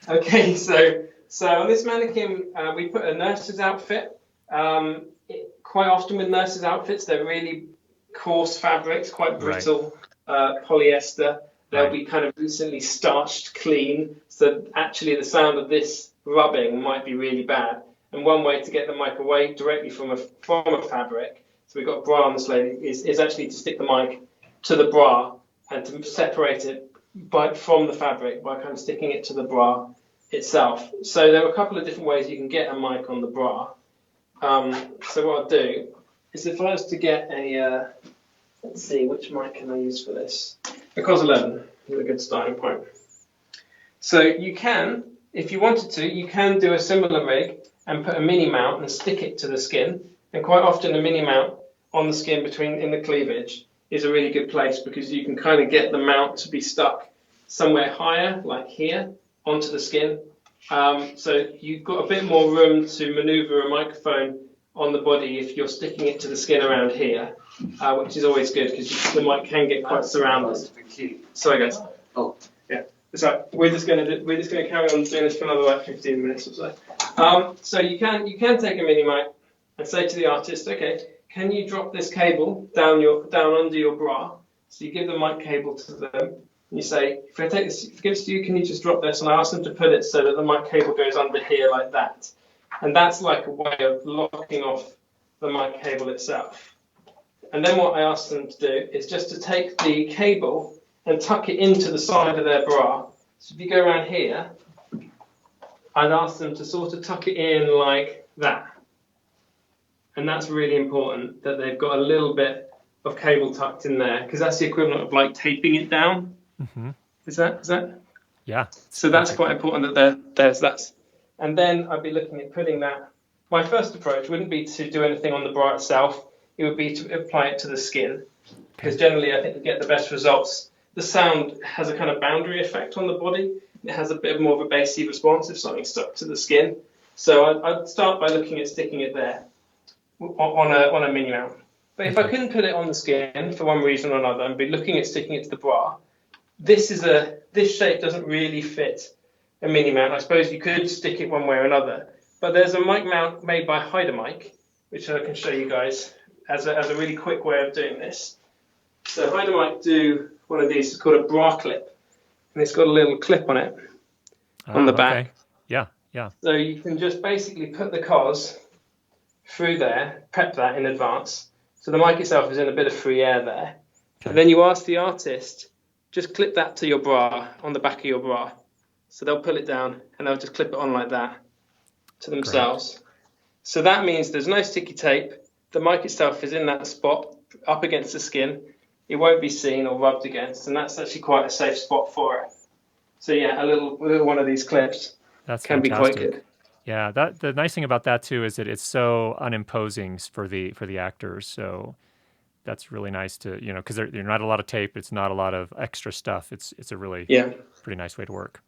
Okay, so on this mannequin we put a nurse's outfit. Quite often with nurses' outfits, they're really coarse fabrics, quite brittle polyester. They'll be kind of recently starched clean, so actually the sound of this rubbing might be really bad. And one way to get the mic away directly from a fabric, so we've got a bra on this lady, is actually to stick the mic to the bra and to separate it from the fabric by kind of sticking it to the bra itself. So there are a couple of different ways you can get a mic on the bra. So what I'll do is if I was to get a, let's see, which mic can I use for this? A COS 11 is a good starting point. So you can, if you wanted to, you can do a similar rig and put a mini mount and stick it to the skin. And quite often a mini mount on the skin in the cleavage is a really good place because you can kind of get the mount to be stuck somewhere higher, like here, onto the skin. So you've got a bit more room to maneuver a microphone on the body if you're sticking it to the skin around here, which is always good because the mic can get quite surrounded. Sorry, guys. Oh, yeah. So we're just going to carry on doing this for another 15 minutes or so. So you can take a mini mic and say to the artist, okay, can you drop this cable down under your bra? So you give the mic cable to them. And you say, if I give this to you, can you just drop this? And I ask them to put it so that the mic cable goes under here like that. And that's like a way of locking off the mic cable itself. And then what I ask them to do is just to take the cable and tuck it into the side of their bra. So if you go around here, I'd ask them to sort of tuck it in like that. And that's really important that they've got a little bit of cable tucked in there because that's the equivalent of like taping it down. Mm-hmm. Is that? Yeah. So that's quite important that there's that. And then I'd be looking at putting that. My first approach wouldn't be to do anything on the bra itself. It would be to apply it to the skin because generally I think you get the best results. The sound has a kind of boundary effect on the body. It has a bit more of a bassy response if something's stuck to the skin. So I'd start by looking at sticking it there on a mini mount. But if I couldn't put it on the skin for one reason or another, I'd be looking at sticking it to the bra. This shape doesn't really fit a mini mount. I suppose you could stick it one way or another. But there's a mic mount made by Mic, which I can show you guys as a really quick way of doing this. So Mic do one of these. It's called a bra clip, and it's got a little clip on it on the back. Okay. Yeah. So you can just basically put the COS through there, prep that in advance. So the mic itself is in a bit of free air there. Okay. And then you ask the artist, just clip that to your bra, on the back of your bra. So they'll pull it down and they'll just clip it on like that to themselves. Great. So that means there's no sticky tape. The mic itself is in that spot up against the skin. It won't be seen or rubbed against, and that's actually quite a safe spot for it. So yeah, a little one of these clips can be quite good. Yeah, the nice thing about that too is that it's so unimposing for the actors. So that's really nice to because there's not a lot of tape. It's not a lot of extra stuff. It's a really pretty nice way to work.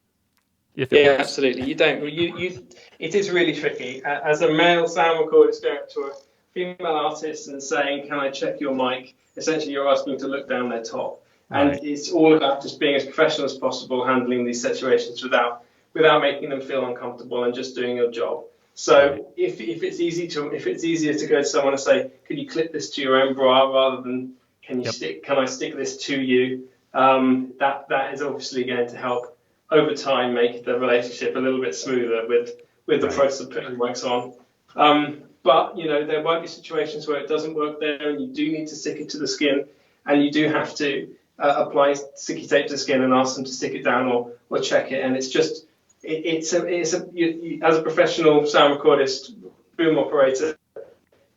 If it works. Absolutely. It is really tricky. As a male sound recordist going up to a female artist and saying, "Can I check your mic?" Essentially, you're asking to look down their top, and it's all about just being as professional as possible, handling these situations without making them feel uncomfortable and just doing your job. So if it's easier to go to someone and say, "Can you clip this to your own bra?" rather than "Can I stick this to you?" that is obviously going to help over time make the relationship a little bit smoother with the process of putting wax on. But there might be situations where it doesn't work there, and you do need to stick it to the skin, and you do have to apply sticky tape to the skin and ask them to stick it down or check it. And it's just as a professional sound recordist, boom operator,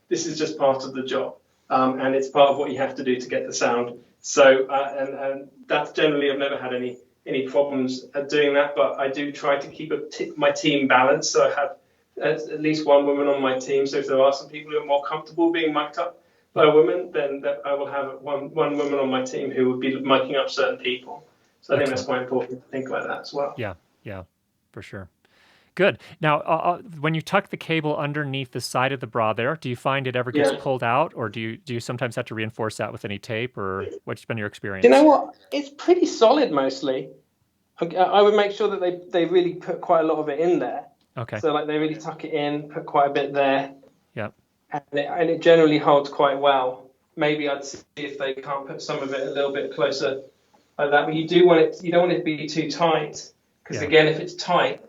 this is just part of the job, and it's part of what you have to do to get the sound. So and that's generally, I've never had any problems at doing that, but I do try to keep my team balanced. So I have at least one woman on my team. So if there are some people who are more comfortable being mic'd up by a woman, then I will have one woman on my team who would be micing up certain people. So I think that's quite important to think about that as well. Yeah, for sure. Good. Now, when you tuck the cable underneath the side of the bra there, do you find it ever gets pulled out, or do you sometimes have to reinforce that with any tape, or what's been your experience? You know what? It's pretty solid mostly. I would make sure that they really put quite a lot of it in there. Okay. So they really tuck it in, put quite a bit there. Yep. And it generally holds quite well. Maybe I'd see if they can't put some of it a little bit closer like that. But you don't want it to be too tight, because again, if it's tight,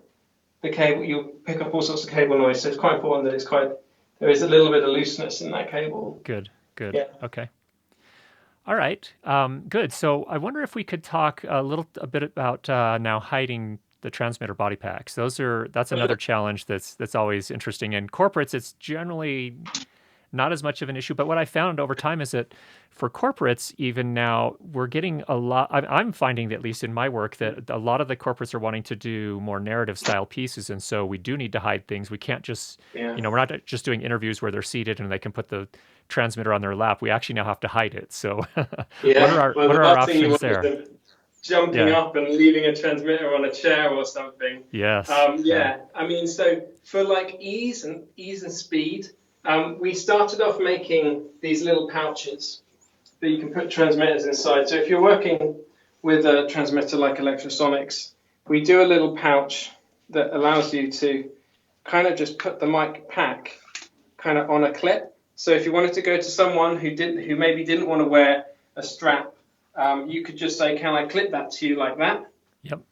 the cable, you'll pick up all sorts of cable noise. So it's quite important that there is a little bit of looseness in that cable. Good. Yeah. Okay. All right. Good. So I wonder if we could talk a bit about now hiding the transmitter body packs. That's another challenge that's always interesting. In corporates, it's generally not as much of an issue. But what I found over time is that for corporates, even now, we're getting a lot. I'm finding that, at least in my work, that a lot of the corporates are wanting to do more narrative style pieces. And so we do need to hide things. We can't just, we're not just doing interviews where they're seated and they can put the transmitter on their lap. We actually now have to hide it. So what are our options there? Jumping up and leaving a transmitter on a chair or something. Yes. I mean, so for ease and speed, we started off making these little pouches that you can put transmitters inside. So if you're working with a transmitter like Electrosonics, we do a little pouch that allows you to kind of just put the mic pack kind of on a clip. So if you wanted to go to someone who maybe didn't want to wear a strap, you could just say, "Can I clip that to you like that?" Yep.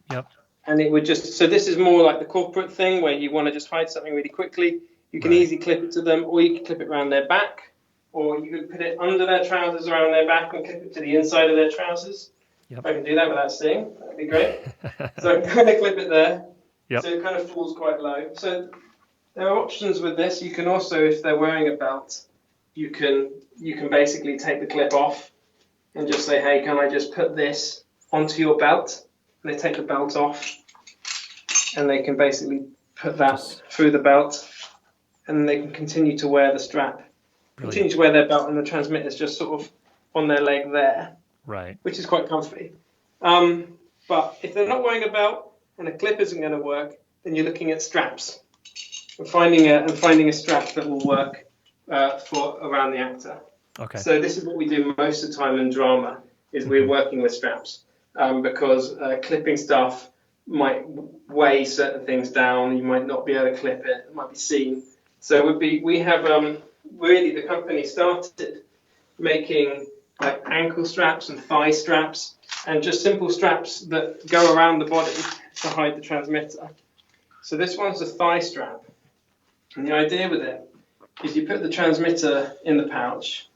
And it would so this is more like the corporate thing where you want to just hide something really quickly. You can easily clip it to them, or you can clip it around their back, or you could put it under their trousers around their back and clip it to the inside of their trousers. If I can do that without seeing, that'd be great. So kind of clip it there. So it kind of falls quite low. So there are options with this. You can also, if they're wearing a belt, you can basically take the clip off and just say, "Hey, can I just put this onto your belt?" And they take the belt off, and they can basically put that through the belt, and they can continue to wear the strap. Continue to wear their belt, and the transmitter's just sort of on their leg there, which is quite comfy. But if they're not wearing a belt and a clip isn't going to work, then you're looking at straps and finding a strap that will work for around the actor. Okay. So this is what we do most of the time in drama, is we're working with straps, because clipping stuff might weigh certain things down. You might not be able to clip it. It might be seen. So we have really, the company started making ankle straps and thigh straps and just simple straps that go around the body to hide the transmitter. So this one's a thigh strap. And the idea with it is you put the transmitter in the pouch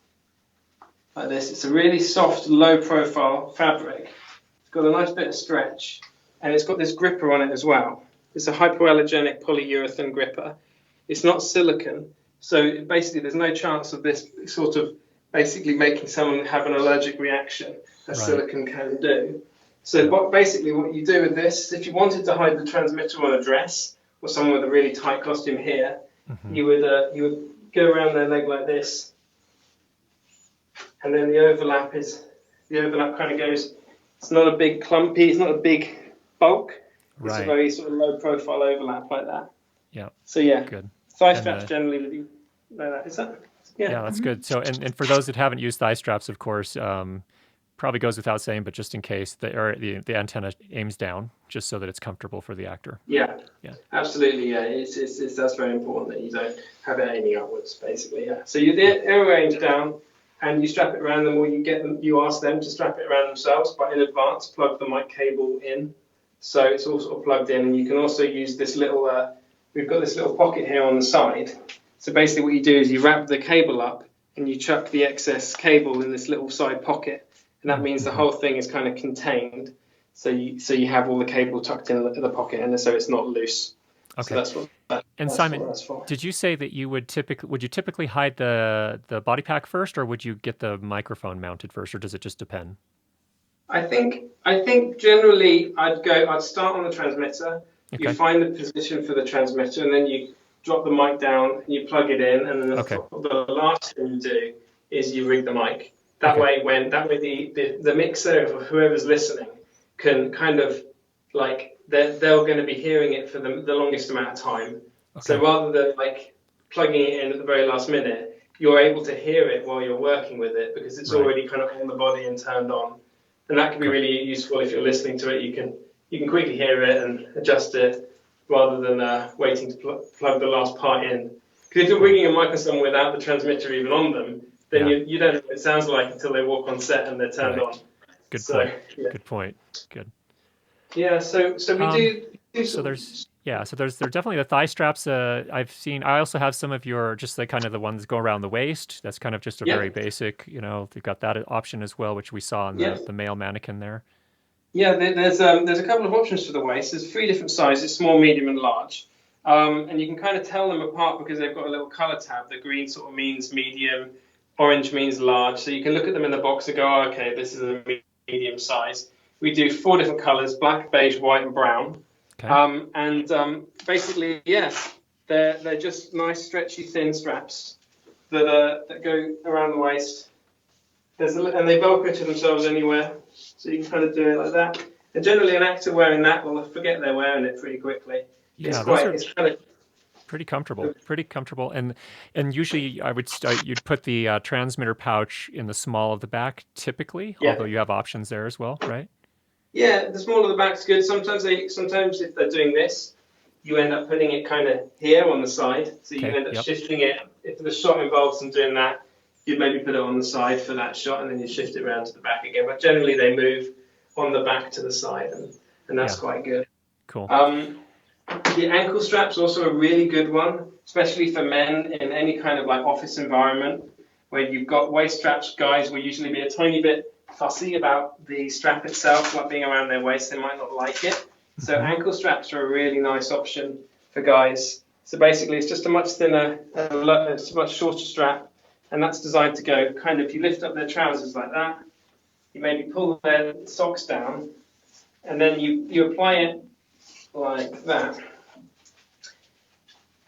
like this. It's a really soft, low-profile fabric. It's got a nice bit of stretch, and it's got this gripper on it as well. It's a hypoallergenic polyurethane gripper. It's not silicone, so basically there's no chance of this sort of basically making someone have an allergic reaction, as silicone can do. So basically what you do with this, if you wanted to hide the transmitter on a dress, or someone with a really tight costume here, you would go around their leg like this, and then the overlap kind of goes. It's not a big clumpy, it's not a big bulk. It's a very sort of low profile overlap like that. Yeah. So good. Thigh straps generally would be like that. Is that? Yeah, that's good. So and for those that haven't used thigh straps, of course, probably goes without saying, but just in case, the antenna aims down, just so that it's comfortable for the actor. Yeah. Absolutely. Yeah, that's very important that you don't have it aiming upwards, basically. Yeah. So the arrow aims down, and you strap it around them, or you ask them to strap it around themselves, but in advance, plug the mic cable in. So it's all sort of plugged in, and you can also use this little, we've got this little pocket here on the side. So basically what you do is you wrap the cable up and you chuck the excess cable in this little side pocket, and that means the whole thing is kind of contained. So you have all the cable tucked in the pocket, and so it's not loose. Okay. So that's what And that's Simon, what that's for. did you say that you would typically hide the body pack first, or would you get the microphone mounted first, or does it just depend? I think generally I'd start on the transmitter. You Okay. find the position for the transmitter, and then you drop the mic down and you plug it in, and then Okay. the last thing you do is you rig the mic. That Okay. way the mixer or whoever's listening can kind of like they're going to be hearing it for the longest amount of time. Okay. So rather than like plugging it in at the very last minute, you're able to hear it while you're working with it because it's Right. already kind of on the body and turned on. And that can be really useful if you're listening to it. You can quickly hear it and adjust it rather than waiting to plug the last part in. Because if you're rigging a microphone without the transmitter even on them, then you don't know what it sounds like until they walk on set and they're turned on. Good So, point. yeah. Good point. Good. Yeah, so we do So there's definitely the thigh straps. I also have some of your just the kind of the ones that go around the waist. That's kind of just a very basic. They've got that option as well, which we saw in the male mannequin there. Yeah, there's a couple of options for the waist. There's 3 different sizes: small, medium, and large. And you can kind of tell them apart because they've got a little color tab. The green sort of means medium, orange means large. So you can look at them in the box and go, oh, okay, this is a medium size. We do 4 different colors: black, beige, white, and brown. Okay. Basically, yes, they're just nice, stretchy, thin straps that go around the waist. And they Velcro to themselves anywhere, so you can kind of do it like that. And generally, an actor wearing that will forget they're wearing it pretty quickly. Yeah, It's kind of pretty comfortable. Pretty comfortable. And usually you'd put the transmitter pouch in the small of the back typically, although you have options there as well, right? Yeah, the smaller the back's good. Sometimes if they're doing this, you end up putting it kind of here on the side. So you end up shifting it. If the shot involves them doing that, you'd maybe put it on the side for that shot, and then you shift it around to the back again. But generally, they move on the back to the side, and that's quite good. Cool. The ankle strap's also a really good one, especially for men in any kind of like office environment where you've got waist straps. Guys will usually be a tiny bit fussy about the strap itself, like being around their waist. They might not like it. So ankle straps are a really nice option for guys. So basically, it's just a much thinner, it's a much shorter strap, and that's designed to go kind of, if you lift up their trousers like that, you maybe pull their socks down, and then you apply it like that,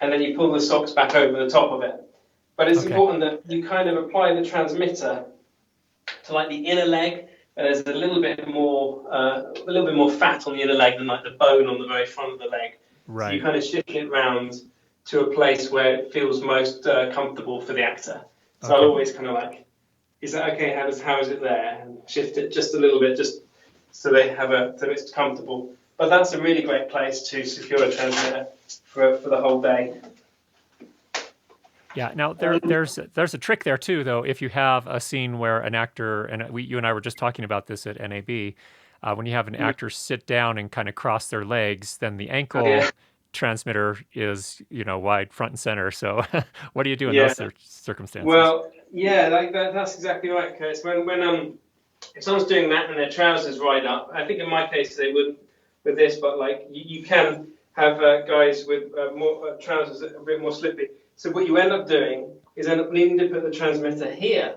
and then you pull the socks back over the top of it. But it's important that you kind of apply the transmitter to like the inner leg, where there's a little bit more fat on the inner leg than like the bone on the very front of the leg. Right. So you kind of shift it around to a place where it feels most comfortable for the actor. So I'll always kind of like, is that okay? How is it there? And shift it just a little bit, just so so it's comfortable. But that's a really great place to secure a transmitter for the whole day. Yeah. Now there's a trick there too, though. If you have a scene where an actor, and you and I were just talking about this at NAB, when you have an actor sit down and kind of cross their legs, then the ankle transmitter is wide front and center. So what do you do in those circumstances? Well, yeah, that's exactly right, Curtis. When if someone's doing that and their trousers ride up, I think in my case they wouldn't with this, but like you can have guys with more trousers that are a bit more slippy. So what you end up doing is needing to put the transmitter here,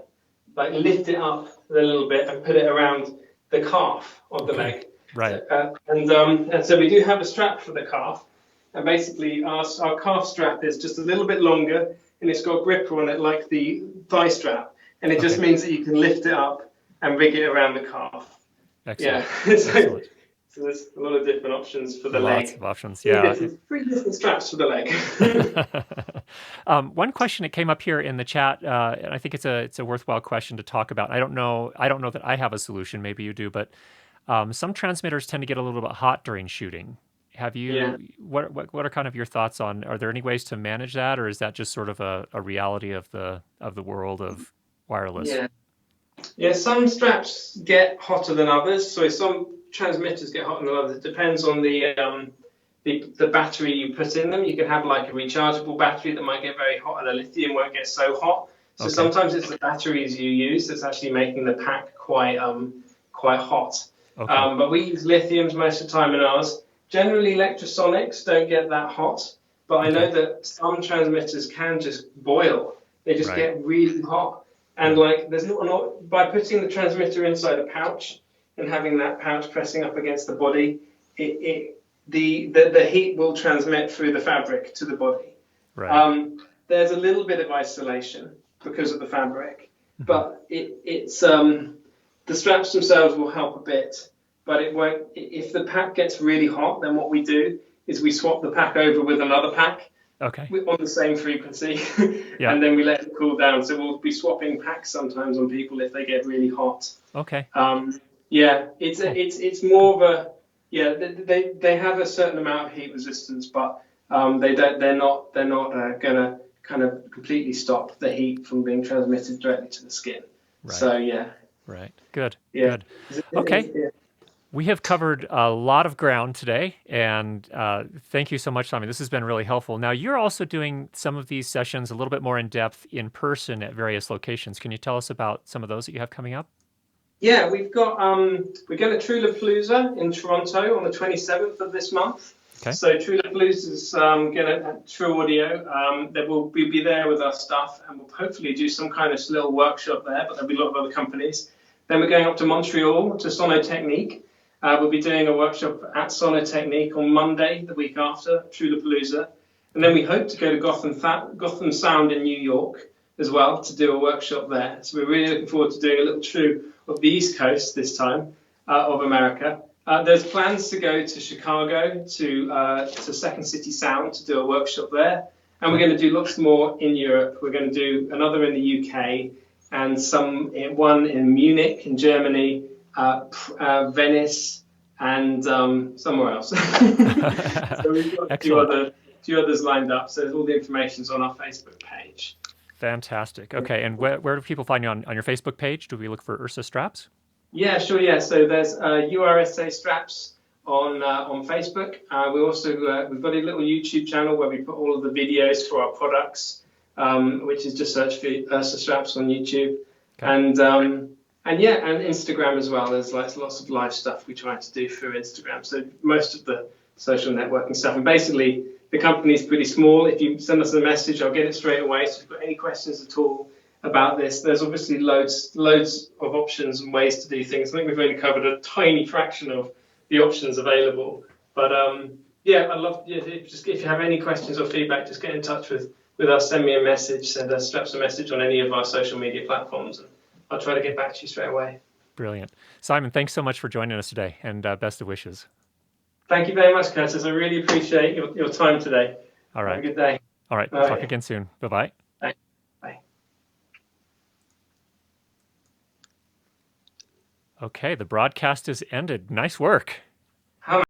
like lift it up a little bit and put it around the calf of the leg. Right. And so we do have a strap for the calf, and basically our calf strap is just a little bit longer, and it's got a gripper on it like the thigh strap, and it just means that you can lift it up and rig it around the calf. Excellent. Yeah. Excellent. So there's a lot of different options for the leg. Lots of options, yeah. 3 different straps for the leg. One question that came up here in the chat, and I think it's a worthwhile question to talk about. I don't know that I have a solution. Maybe you do, but some transmitters tend to get a little bit hot during shooting. Have you? Yeah. What are kind of your thoughts on? Are there any ways to manage that, or is that just sort of a reality of the world of wireless. Yeah. Yeah, some straps get hotter than others. So some transmitters get hotter than others. It depends on the battery you put in them. You can have like a rechargeable battery that might get very hot, and a lithium won't get so hot. So Okay. sometimes it's the batteries you use that's actually making the pack quite hot. Okay. But we use lithiums most of the time in ours. Generally, electrosonics don't get that hot, but I Okay. know that some transmitters can just boil. They just Right. get really hot. And Yeah. like, there's not by putting the transmitter inside a pouch and having that pouch pressing up against the body, the heat will transmit through the fabric to the body. Right. There's a little bit of isolation because of the fabric, Hmm. but it's the straps themselves will help a bit, but it won't. If the pack gets really hot, then what we do is we swap the pack over with another pack Okay. on the same frequency, Yeah. and then we let it cool down. So we'll be swapping packs sometimes on people if they get really hot. Okay. Yeah, Cool. it's more of a yeah. They have a certain amount of heat resistance, but they're not gonna kind of completely stop the heat from being transmitted directly to the skin. Right. So yeah, Right. Good. yeah. Good. Okay. Yeah. We have covered a lot of ground today, and thank you so much, Simon. This has been really helpful. Now, you're also doing some of these sessions a little bit more in depth in person at various locations. Can you tell us about some of those that you have coming up? Yeah, we're going to Trulapalooza in Toronto on the 27th of this month. Okay. So Trulapalooza is going to True Audio. We'll be there with our stuff, and we'll hopefully do some kind of little workshop there. But there'll be a lot of other companies. Then we're going up to Montreal to Sonotechnique. We'll be doing a workshop at Sonotechnique on Monday, the week after Trulapalooza. And then we hope to go to Gotham Sound in New York as well to do a workshop there. So we're really looking forward to doing a little True of the East Coast this time of America. There's plans to go to Chicago to Second City Sound to do a workshop there. And we're going to do lots more in Europe. We're going to do another in the UK and one in Munich in Germany, Venice, and somewhere else. So we've got Excellent. two others lined up. So all the information's on our Facebook page. Fantastic. Okay. And where do people find you on your Facebook page? Do we look for Ursa Straps? Yeah, sure. Yeah, so there's URSA Straps on Facebook. We've got a little YouTube channel where we put all of the videos for our products, which is just search for Ursa Straps on YouTube, Okay. and yeah, and Instagram as well. There's like lots of live stuff we try to do through Instagram. So most of the social networking stuff, and basically the company's pretty small. If you send us a message, I'll get it straight away. So if you've got any questions at all about this, there's obviously loads of options and ways to do things. I think we've only covered a tiny fraction of the options available. But yeah, I'd love if you have any questions or feedback, just get in touch with us. Send me a message, send us Straps a message on any of our social media platforms, and I'll try to get back to you straight away. Brilliant. Simon, thanks so much for joining us today, and best of wishes. Thank you very much, Curtis. I really appreciate your time today. All right. Have a good day. All right. Bye. Talk again soon. Bye-bye. Bye. Bye. Okay, the broadcast is ended. Nice work.